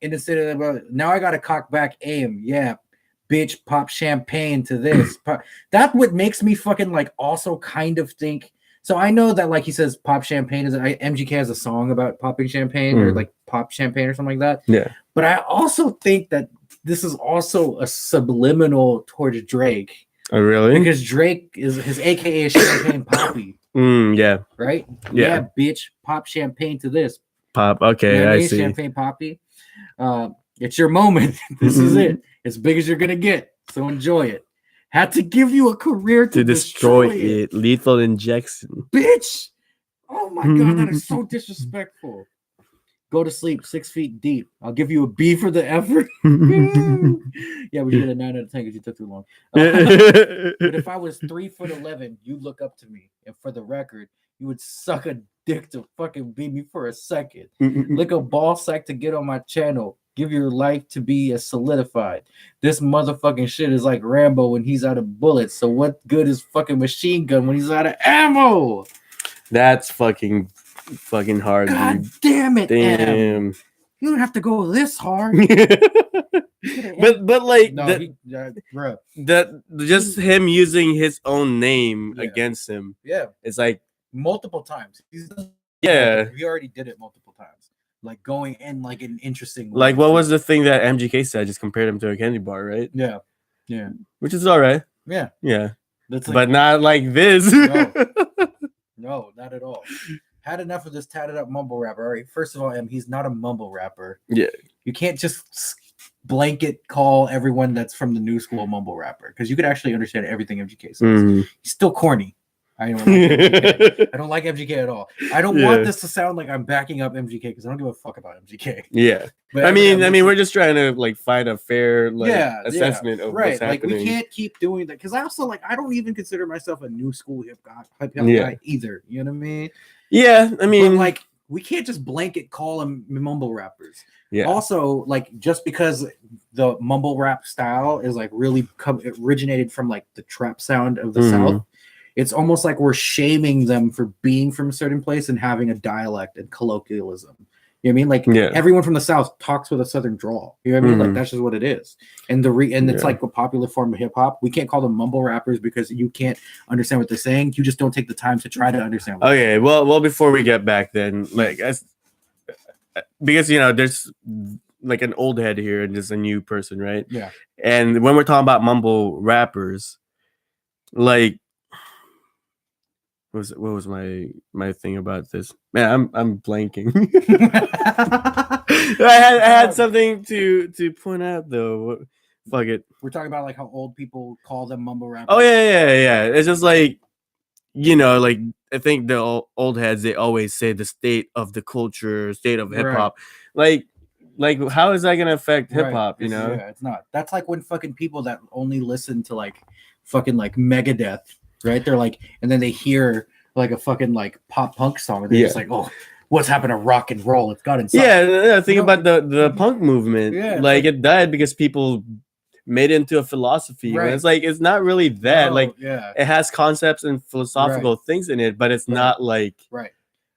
Instead of now I gotta cock back aim. Yeah. Bitch, pop champagne to this. That's what makes me fucking like also kind of think. So I know that like he says pop champagne is MGK has a song about popping champagne or like pop champagne or something like that. Yeah. But I also think that this is also a subliminal towards Drake. Oh really? Because Drake is his AKA is Champagne Poppy. Yeah. Right? Yeah. Bitch, pop champagne to this. Pop. Okay, you know I see. Champagne Poppy. It's your moment. This is it. As big as you're gonna get. So enjoy it. Had to give you a career to destroy it. Lethal injection. Bitch. Oh my god, that is so disrespectful. Go to sleep 6 feet deep. I'll give you a B for the effort. Yeah, we should get a 9 out of 10 because you took too long. But if I was 3'11", you'd look up to me. And for the record, you would suck a dick to fucking beat me for a second. Lick a ball sack to get on my channel. Give your life to be as solidified. This motherfucking shit is like Rambo when he's out of bullets. So what good is fucking machine gun when he's out of ammo? That's fucking hard. God dude. damn it. Damn. M. You don't have to go this hard. but like that just him using his own name against him. Yeah. It's like multiple times. We already did it multiple times. Like going in like an interesting way. Like what was the thing that MGK said? Just compared him to a candy bar, right? Yeah. Which is all right. Yeah. That's like, but not like this. No, not at all. Had enough of this tatted up mumble rapper. All right, first of all, he's not a mumble rapper. Yeah. You can't just blanket call everyone that's from the new school mumble rapper because you could actually understand everything MGK says. He's still corny. I don't like MGK. I don't like MGK at all. I don't want this to sound like I'm backing up MGK because I don't give a fuck about MGK. Yeah. But I mean, we're just trying to like find a fair assessment of what's happening. Like we can't keep doing that because I also like I don't even consider myself a new school hip hop guy either. You know what I mean? Yeah, I mean, but, like we can't just blanket call them mumble rappers. Yeah. Also, like just because the mumble rap style is like really originated from like the trap sound of the South, it's almost like we're shaming them for being from a certain place and having a dialect and colloquialism. You know what I mean? Like Yeah. everyone from the South talks with a Southern drawl. You know what I mean? Like Mhm. that's just what it is. And it's Yeah. like a popular form of hip hop. We can't call them mumble rappers because you can't understand what they're saying. You just don't take the time to try to understand. What Okay. Well, before we get back, then, like, because there's like an old head here and there's a new person, right? Yeah. And when we're talking about mumble rappers, like, what was my thing about this? Man, I'm blanking. I had something to point out though. Fuck it. We're talking about like how old people call them mumble rappers. Oh yeah. It's just like, like I think the old heads, they always say the state of the culture, state of hip hop. Like how is that gonna affect hip hop? Yeah, it's not. That's like when fucking people that only listen to like fucking like Megadeth, right? They're like, and then they hear like a fucking like pop punk song, and they're just like, oh, what's happened to rock and roll? It's got inside. Yeah, think about the punk movement. Yeah, like it died because people made it into a philosophy. Right. And it's like, it's not really that. Yeah. It has concepts and philosophical things in it, but it's not like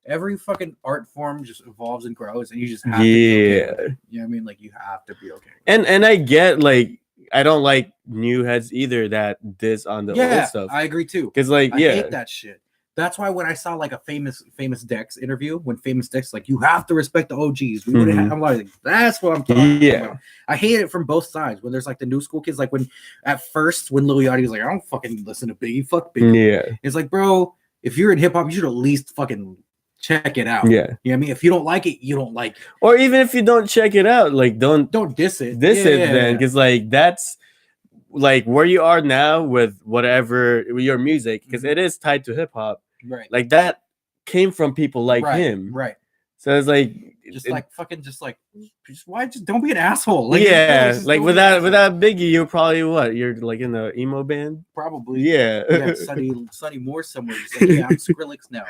every fucking art form just evolves and grows, and you just have to be okay with it. You know what I mean? Like you have to be okay. And I get, like, I don't like new heads either that diss on the old stuff. I agree too. Because I hate that shit. That's why when I saw like a famous Dex interview, when famous Dex like, you have to respect the OGs. We would have. I'm like, that's what I'm talking about. I hate it from both sides. When there's like the new school kids, like when at first when Lil Yachty was like, I don't fucking listen to Biggie, fuck Biggie. Yeah, it's like, bro, if you're in hip hop, you should at least fucking check it out. Yeah, you know what I mean. If you don't like it, you don't like it. Or even if you don't check it out, like don't diss it. Then, because like that's like where you are now with whatever your music, because it is tied to hip hop. Right. Like that came from people like him. Right. So it's like why don't be an asshole. Like, like without Biggie, you're probably you're like in the emo band? Probably. Yeah. Sonny Moore somewhere. He's like, yeah, I'm Skrillex now.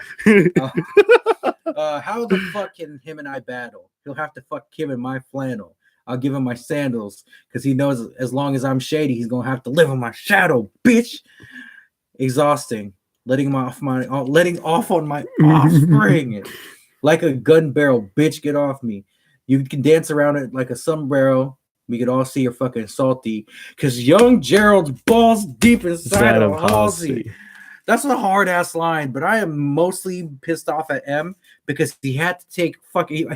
How the fuck can him and I battle? He'll have to fuck Kim in my flannel. I'll give him my sandals because he knows as long as I'm shady, he's gonna have to live in my shadow, bitch. Exhausting. Letting off on my offspring like a gun barrel, bitch. Get off me. You can dance around it like a sombrero. We could all see you're fucking salty because young Gerald's balls deep inside of Halsey. That's a hard ass line, but I am mostly pissed off at M because he had to take fucking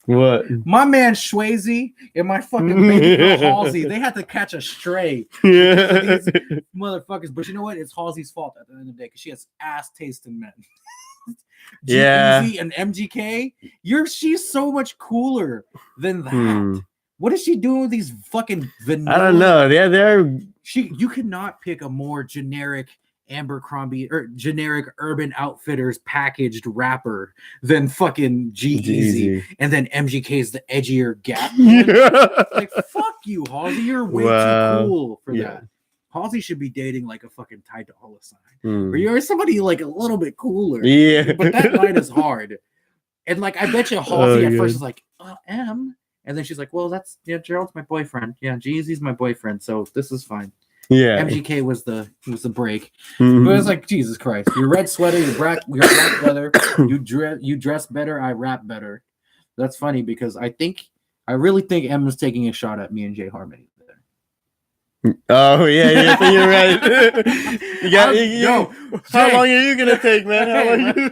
What? My man Swayze and my fucking baby girl Halsey, they had to catch a stray. Yeah. These motherfuckers. But you know what? It's Halsey's fault at the end of the day because she has ass taste in men. G-Eazy and MGK, she's so much cooler than that. What is she doing with these fucking vanilla? I don't know. Yeah, you could not pick a more generic Abercrombie or generic Urban Outfitters packaged rapper than fucking G-Eazy, and then MGK's the edgier Gap. Like fuck you, Halsey, you're way too cool for that. Halsey should be dating like a fucking Ty Dolla $ign, or you're somebody like a little bit cooler. Yeah, but that line is hard, and like I bet you Halsey at first is like, M, and then she's like, well, that's Gerald's my boyfriend. Yeah, G-Eazy's my boyfriend, so this is fine. Yeah, MGK was the break. But it was like, Jesus Christ, your red sweater, your black leather, you dress better, I rap better. That's funny because I really think M was taking a shot at me and Jay Harmony there. Oh yeah, I think you're right. How long are you gonna take, man? How long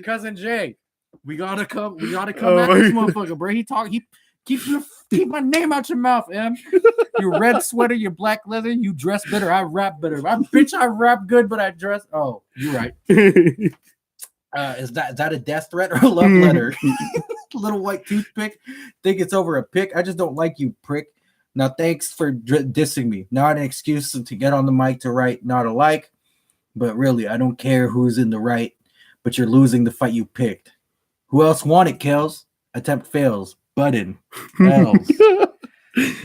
Cousin Jay, we gotta come at this motherfucker, bro. Keep my name out your mouth, M. Your red sweater, your black leather, you dress better, I rap better. I rap good, but I dress. Oh, you're right. Is that a death threat or a love letter? Little white toothpick. Think it's over a pick. I just don't like you, prick. Now, thanks for dissing me. Not an excuse to get on the mic to write not alike, but really, I don't care who's in the right, but you're losing the fight you picked. Who else wanted, Kels? Attempt fails. Button. L's.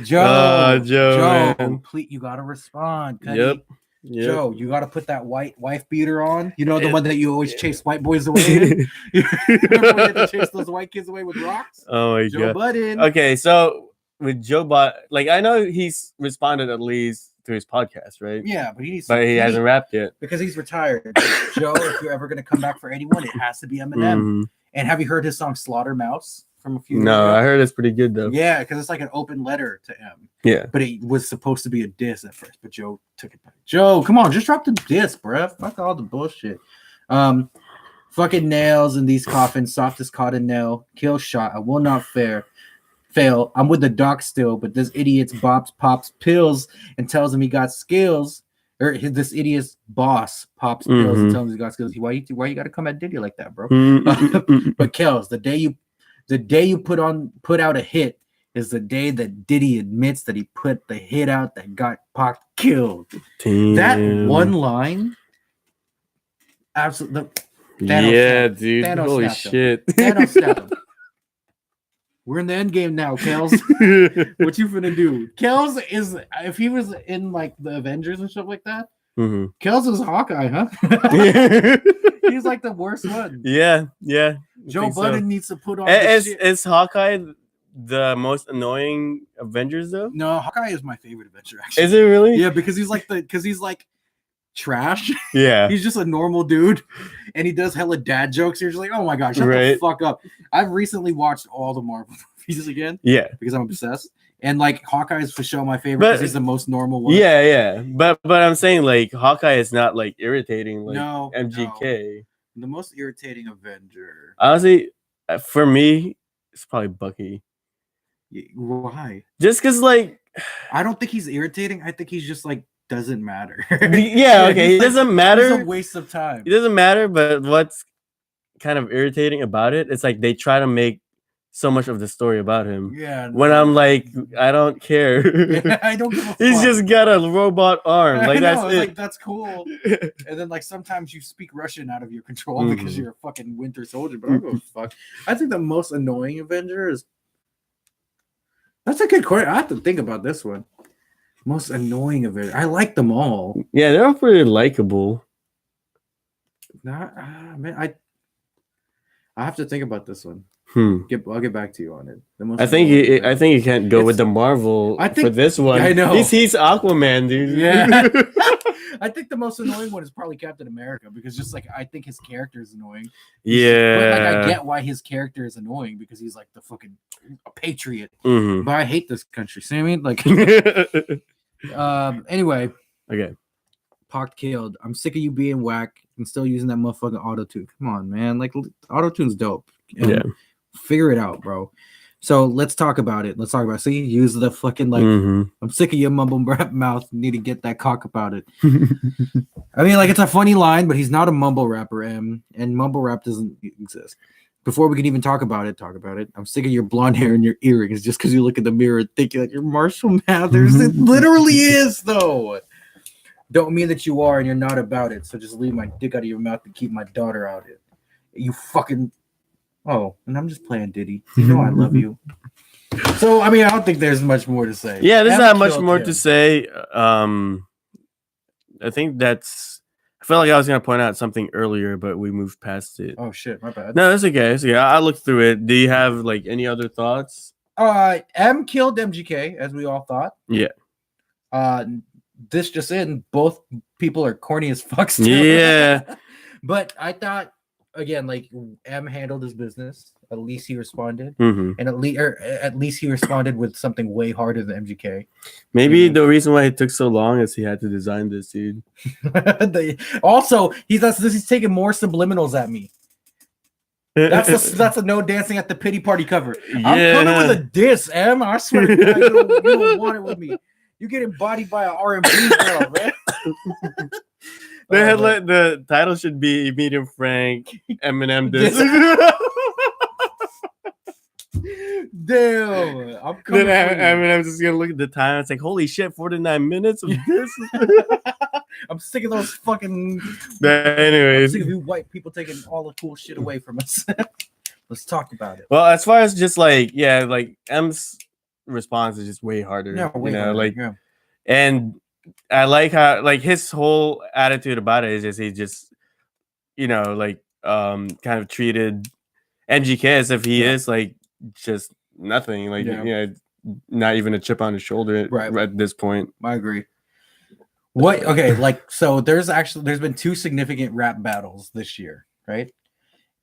Joe, you gotta respond. Yep. Joe, you gotta put that white wife beater on. You know the one that you always chase white boys away in? Remember we had to chase those white kids away with rocks? Oh my Joe God. Budden. Okay, so with Joe Budden, like I know he's responded at least through his podcast, right? Yeah, but he hasn't rapped yet because he's retired. Joe, if you're ever gonna come back for anyone, it has to be Eminem. Mm-hmm. And have you heard his song Slaughtermouse from a few years No, ago? I heard it's pretty good though. Yeah, because it's like an open letter to M. Yeah. But it was supposed to be a diss at first, but Joe took it back. Joe, come on, just drop the diss, bruh. Fuck all the bullshit. Fucking nails in these coffins, soft as cotton nail. Kill shot. I will not fail. I'm with the doc still, but this idiot's bops pops pills and tells him he got skills. Or this idiot's boss pops pills and tells him he got skills. Why you got to come at Diddy like that, bro? But Kels, the day you put out a hit is the day that Diddy admits that he put the hit out that got Pac killed. Damn. That one line, absolutely. Yeah, dude. Holy shit. Thanos stabbed him. We're in the end game now, Kels. What you finna do? Kels is, if he was in like the Avengers and stuff like that, Kels is Hawkeye, huh? He's like the worst one. Yeah. Joe Budden needs to put on. Is Hawkeye the most annoying Avengers though? No, Hawkeye is my favorite Avenger. Actually, is it really? Yeah, because he's like trash. Yeah, he's just a normal dude, and he does hella dad jokes. You're just like, oh my gosh, shut the fuck up. I've recently watched all the Marvel movies again. Yeah, because I'm obsessed. And like Hawkeye is for sure my favorite because he's the most normal one. Yeah. But I'm saying like Hawkeye is not like irritating like MGK. No. The most irritating Avenger. Honestly, for me, it's probably Bucky. Why? Just because like I don't think he's irritating. I think he's just like doesn't matter. Yeah, okay. He doesn't matter. It's a waste of time. It doesn't matter, but what's kind of irritating about it, it's like they try to make so much of the story about him. Yeah. When I'm like, I don't care. Yeah, I don't give a fuck. He's just got a robot arm. Like that's it. Like that's cool. And then like sometimes you speak Russian out of your control because you're a fucking Winter Soldier. But I don't give a fuck. I think the most annoying Avenger is. That's a good question. I have to think about this one. Most annoying Avenger. I like them all. Yeah, they're all pretty likable. Man, I have to think about this one. I'll get back to you on it. I think you can't go with the Marvel for this one. I know he's Aquaman, dude. Yeah. I think the most annoying one is probably Captain America because just like I think his character is annoying. Yeah, but like I get why his character is annoying because he's like the fucking patriot. But I hate this country. See what I mean? Like, anyway. Okay. Pac killed. I'm sick of you being whack and still using that motherfucking auto tune. Come on, man. Like auto tune's dope. Yeah. Figure it out, bro. So let's talk about it. See, use the fucking like. I'm sick of your mumble rap mouth. You need to get that cock about it. I mean, like it's a funny line, but he's not a mumble rapper, and mumble rap doesn't exist. Before we can even talk about it. I'm sick of your blonde hair and your earrings just because you look in the mirror and think like you're Marshall Mathers. It literally is, though. Don't mean that you are and you're not about it. So just leave my dick out of your mouth and keep my daughter out of it. You fucking. Oh, and I'm just playing Diddy. You know I love you. So, I mean, I don't think there's much more to say. Yeah, there's not much more to say. I think that's... I felt like I was going to point out something earlier, but we moved past it. Oh, shit. My bad. No, that's okay. I looked through it. Do you have, like, any other thoughts? M killed MGK, as we all thought. Yeah. This just in, both people are corny as fuck still. Yeah. But I thought... Again, like M handled his business. At least he responded, and at least he responded with something way harder than MGK. Maybe the reason why it took so long is he had to design this, dude. Also, he's taking more subliminals at me. That's a no dancing at the pity party cover. Yeah. I'm coming with a diss, M. I swear to God, you don't want it with me. You get embodied by an R&B girl, man. The title should be Medium Frank Eminem diss. Damn. Eminem's just gonna look at the time. It's like, holy shit, 49 minutes of this. I'm sick of those fucking. Anyways, I'm sick of you white people taking all the cool shit away from us. Let's talk about it. Well, as far as just like M's response is just way harder. And I like how his whole attitude about it is just he just kind of treated MGK as if he is like just nothing, not even a chip on his shoulder right at this point. I agree. What? Okay, like so. There's been 2 significant rap battles this year, right?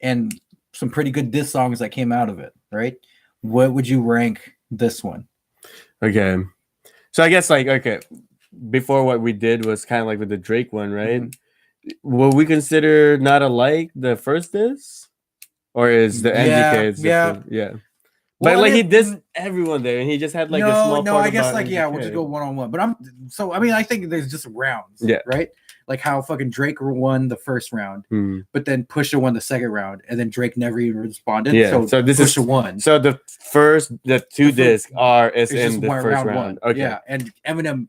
And some pretty good diss songs that came out of it, right? What would you rank this one? Okay. So I guess like okay, before what we did was kind of like with the Drake one, right? Will we consider Not Alike the first diss? Or is the MGK it's different? Yeah. But Well, like he dissed everyone there, and he just had like a small no. part I guess about like MGK. we'll just go 1-on-1. But I mean, I think there's just rounds, Yeah. right? Like how fucking Drake won the first round, but then Pusha won the second round, and then Drake never even responded. Yeah. So this Pusha is won. So the 2 discs is in the first round. Okay. Yeah, and Eminem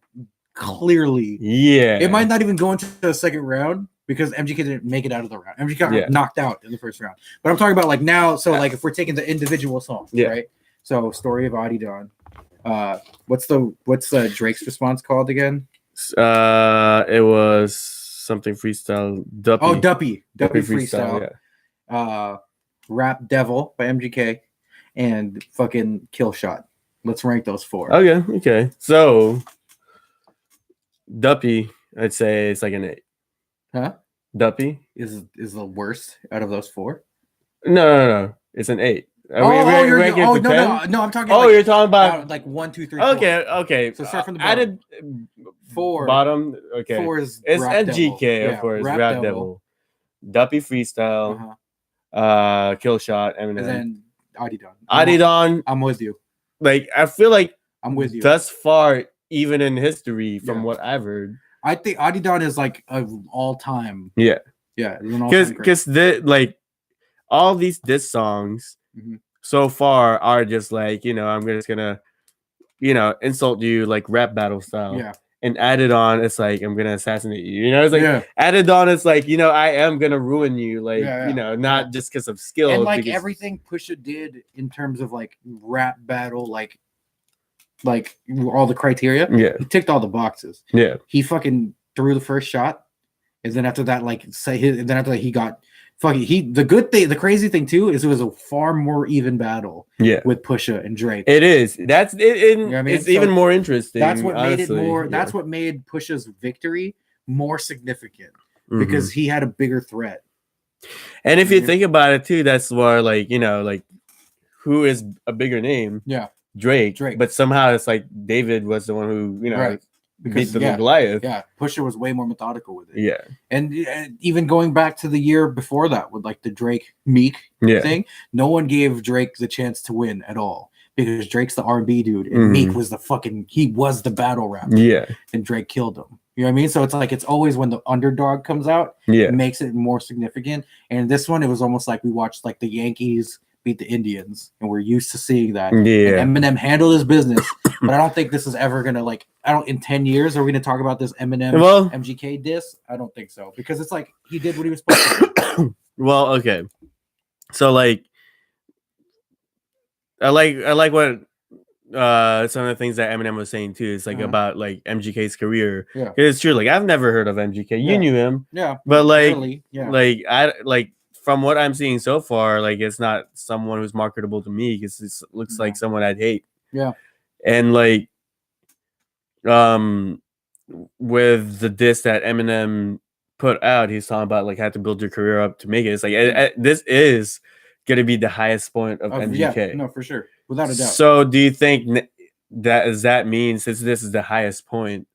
clearly. Yeah. It might not even go into the second round because MGK didn't make it out of the round. MGK got knocked out in the first round. But I'm talking about like now. So like if we're taking the individual songs, right? So Story of Adidon. What's Drake's response called again? It was something freestyle. Duppy. Oh, Duppy freestyle. Yeah. Rap Devil by MGK and fucking Kill Shot. Let's rank those 4. Okay. So Duppy, I'd say it's like an 8. Huh? Duppy is the worst out of those 4. No. It's an 8. No, I'm talking. Oh, you're talking about like 1, 2, 3. Okay. So start from the bottom. Added 4. Bottom. Okay. 4 is it's Rap MGK, Devil. of course. Rap Rap Devil. Duppy freestyle. Kill Shot. Eminem. And then Adidon. I'm with you. Like I feel like I'm with you. Thus far, even in history, from what I've heard, I think Adidon is like an all-time. Yeah. Because like all these diss songs so far are just like I'm just gonna insult you like rap battle style. Yeah. And added on, it's like I'm gonna assassinate you. It's like added on, it's like I am gonna ruin you. Like not just because of skill. And like everything Pusha did in terms of like rap battle, like all the criteria. Yeah. He ticked all the boxes. Yeah. He fucking threw the first shot, and then after that, he got fucking the crazy thing too is it was a far more even battle. Yeah. With Pusha and Drake. It is. That's it. It's even more interesting. That's what made it more. That's what made Pusha's victory more significant because he had a bigger threat. And if you think about it too, that's where like who is a bigger name? Yeah. Drake. But somehow it's like David was the one who beat the Goliath. Yeah, Pusha was way more methodical with it. Yeah, and even going back to the year before that with like the Drake Meek thing, no one gave Drake the chance to win at all because Drake's the R&B dude and Meek was he was the battle rapper. Yeah, and Drake killed him. You know what I mean? So it's like it's always when the underdog comes out, it makes it more significant. And this one, it was almost like we watched like the Yankees beat the Indians, and we're used to seeing that. Yeah, and Eminem handled his business, but I don't think this is ever gonna in 10 years are we gonna talk about this Eminem MGK diss? I don't think so because it's like he did what he was supposed to do. Well, okay, so like I like what some of the things that Eminem was saying too. It's like about like MGK's career. Yeah, it's true. Like I've never heard of MGK. You knew him. Yeah, but like really, like from what I'm seeing so far, like it's not someone who's marketable to me because it looks like someone I'd hate. Yeah. And like with the diss that Eminem put out, he's talking about like how to build your career up to make it. It's like this is gonna be the highest point of MGK. Yeah, no, for sure. Without a doubt. So do you think that means since this is the highest point,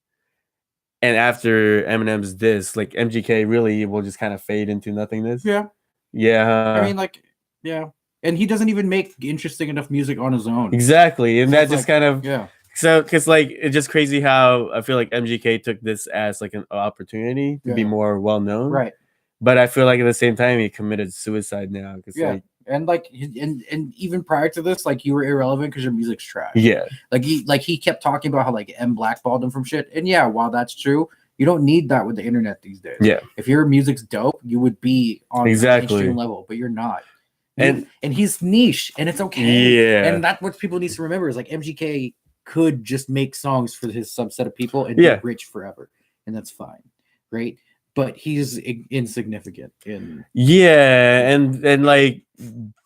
and after Eminem's diss, like MGK really will just kind of fade into nothingness? Yeah. Yeah. I mean, like, yeah. And he doesn't even make interesting enough music on his own. Exactly. And so that just kind of yeah. So because like it's just crazy how I feel like MGK took this as like an opportunity to be more well known. Right. But I feel like at the same time he committed suicide now. Like, and even prior to this, like you were irrelevant because your music's trash. Yeah. Like he kept talking about how like M blackballed him from shit. And yeah, while that's true, you don't need that with the internet these days. Yeah. If your music's dope, you would be on the mainstream level, but you're not. And he's niche, and it's okay. Yeah. And that's what people need to remember is like MGK could just make songs for his subset of people and be rich forever, and that's fine, right? But he's insignificant in and like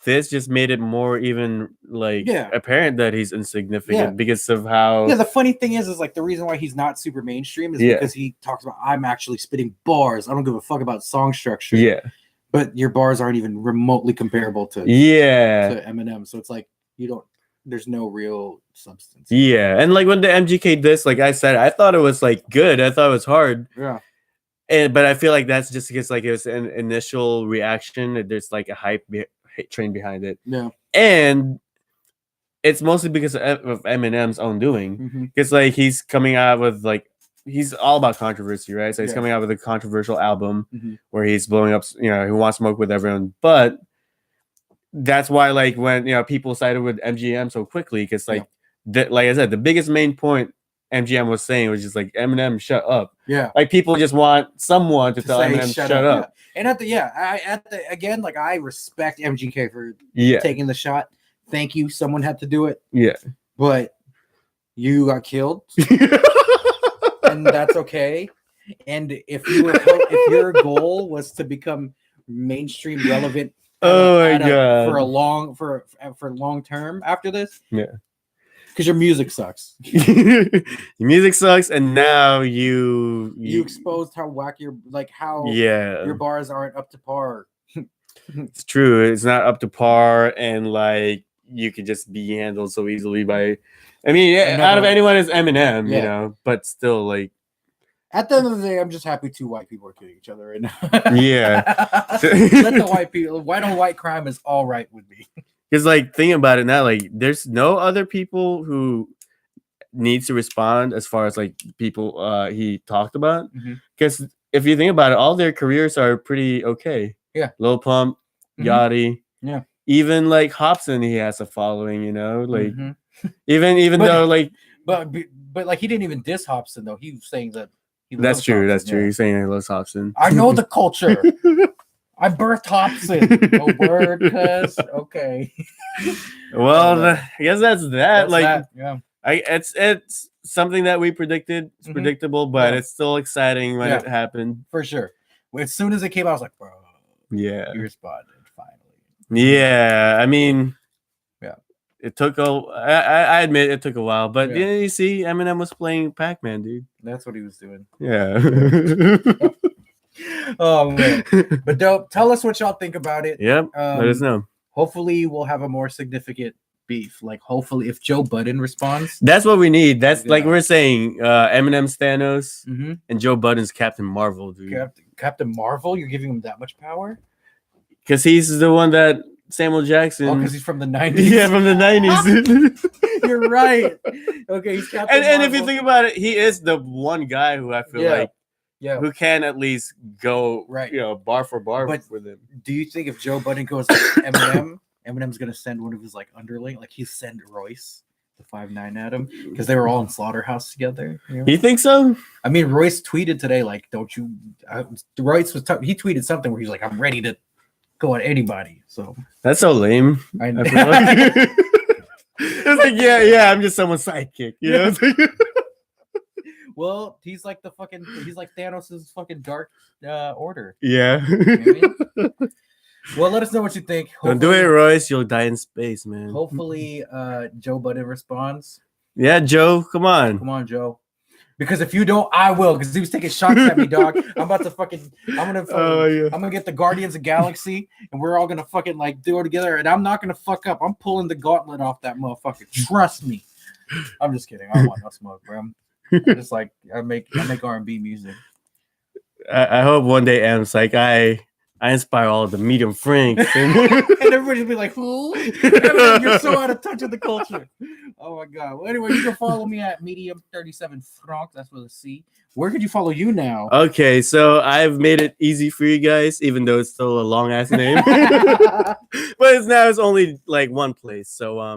this just made it more even like apparent that he's insignificant because of how. Yeah, the funny thing is like the reason why he's not super mainstream is because he talks about I'm actually spitting bars. I don't give a fuck about song structure. Yeah, but your bars aren't even remotely comparable to Eminem. So it's like there's no real substance. Yeah, and like when the MGK disc, like I said, I thought it was like good. I thought it was hard. Yeah. But I feel like that's just because like it was an initial reaction. There's like a hype train behind it. Yeah. And it's mostly because of Eminem's own doing. Because like he's coming out with like he's all about controversy, right? So he's coming out with a controversial album where he's blowing up. You know, he wants smoke with everyone, but that's why like when people sided with MGM so quickly because like like I said, the biggest main point MGM was saying was just like Eminem, shut up. Yeah, like people just want someone to tell Eminem shut up. Yeah. And again, like I respect MGK for taking the shot. Thank you. Someone had to do it. Yeah, but you got killed, and that's okay. And if your goal was to become mainstream relevant. Oh my god! For long term after this, because your music sucks. Your music sucks, and now you exposed how whack your your bars aren't up to par. It's true. It's not up to par, and like you could just be handled so easily by. I mean, out of anyone is Eminem, you know, but still like. At the end of the day, I'm just happy 2 white people are killing each other right now. Yeah. Let the white people, white on white crime is all right with me. Because, like, thinking about it now, like, there's no other people who needs to respond as far as, like, people he talked about. Because if you think about it, all their careers are pretty okay. Yeah. Lil Pump, Yachty. Yeah. Even, like, Hobson, he has a following, you know? Like, even though, like... But, like, he didn't even diss Hobson, though. He was saying that That's true. Hobson, that's true. He's saying he loves Hobson. I know the culture. I birthed Hobson. Oh, word, cuz. Okay. Well, I guess that's that. That's like, that. Yeah. It's something that we predicted. It's predictable, but it's still exciting when it happened. For sure. As soon as it came out, I was like, bro. Yeah. You responded finally. Yeah. I mean. It took I admit it took a while, but you see, Eminem was playing Pac-Man, dude. That's what he was doing. Yeah. Oh man, but dope. Tell us what y'all think about it. Yep. Let us know. Hopefully, we'll have a more significant beef. Like, hopefully, if Joe Budden responds, that's what we need. That's like we're saying, Eminem's Thanos and Joe Budden's Captain Marvel, dude. Captain Marvel, you're giving him that much power? Because he's the one that. Samuel Jackson. Oh, because he's from the 90s. Yeah, from the 90s. You're right. Okay, he's Captain and if you think about it, he is the one guy who I feel like who can at least go bar for bar with him. Do you think if Joe Budden goes like Eminem, Eminem's gonna send one of his like underling, like he'll send Royce the 5'9" at him because they were all in Slaughterhouse together? You know? You think so? I mean, Royce tweeted today, like, "Don't you?" Royce was he tweeted something where he's like, "I'm ready to." Go at anybody, so that's so lame. I feel like. It's like I'm just someone's sidekick, you know. Well, he's like Thanos's fucking dark order. Yeah. You know what I mean? Well, let us know what you think. Don't do it, Royce. You'll die in space, man. Hopefully, Joe Budden responds. Yeah, Joe, come on, Joe. Because if you don't, I will. Because he was taking shots at me, dog. I'm gonna get the Guardians of Galaxy, and we're all gonna fucking like do it together. And I'm not gonna fuck up. I'm pulling the gauntlet off that motherfucker. Trust me. I'm just kidding. I don't want no smoke, bro. I just like I make R&B music. I hope one day M's like I inspire all of the medium Franks and everybody's be like, who? You're so out of touch with the culture. Oh my god. Well, anyway, you can follow me at medium 37 francs. That's with a C. Where could you follow you now? Okay, so I've made it easy for you guys, even though it's still a long ass name. But it's only like one place. So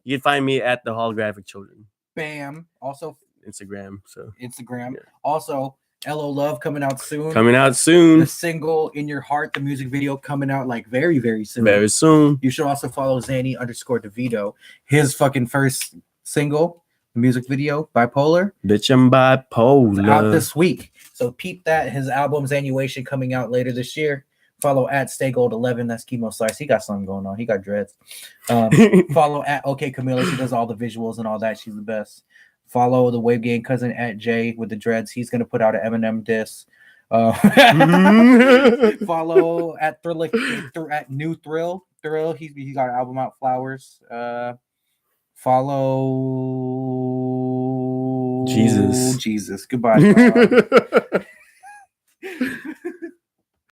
you can find me at the Holographic Children. Bam. Also Instagram. Yeah. Also LO Love coming out soon. The single In Your Heart, the music video coming out like very, very soon. Very soon. You should also follow Zanny_DeVito. His fucking first single, music video, Bipolar. Bitch, I'm bipolar. Out this week. So peep that. His album Zanuation coming out later this year. Follow at StayGold11. That's Chemo Slice. He got something going on. He got dreads. Follow at OK Camilla. She does all the visuals and all that. She's the best. Follow the Wave Gang cousin at Jay with the dreads. He's gonna put out an Eminem diss. Follow at at New Thrill. He got an album out. Flowers. Follow Jesus. Goodbye.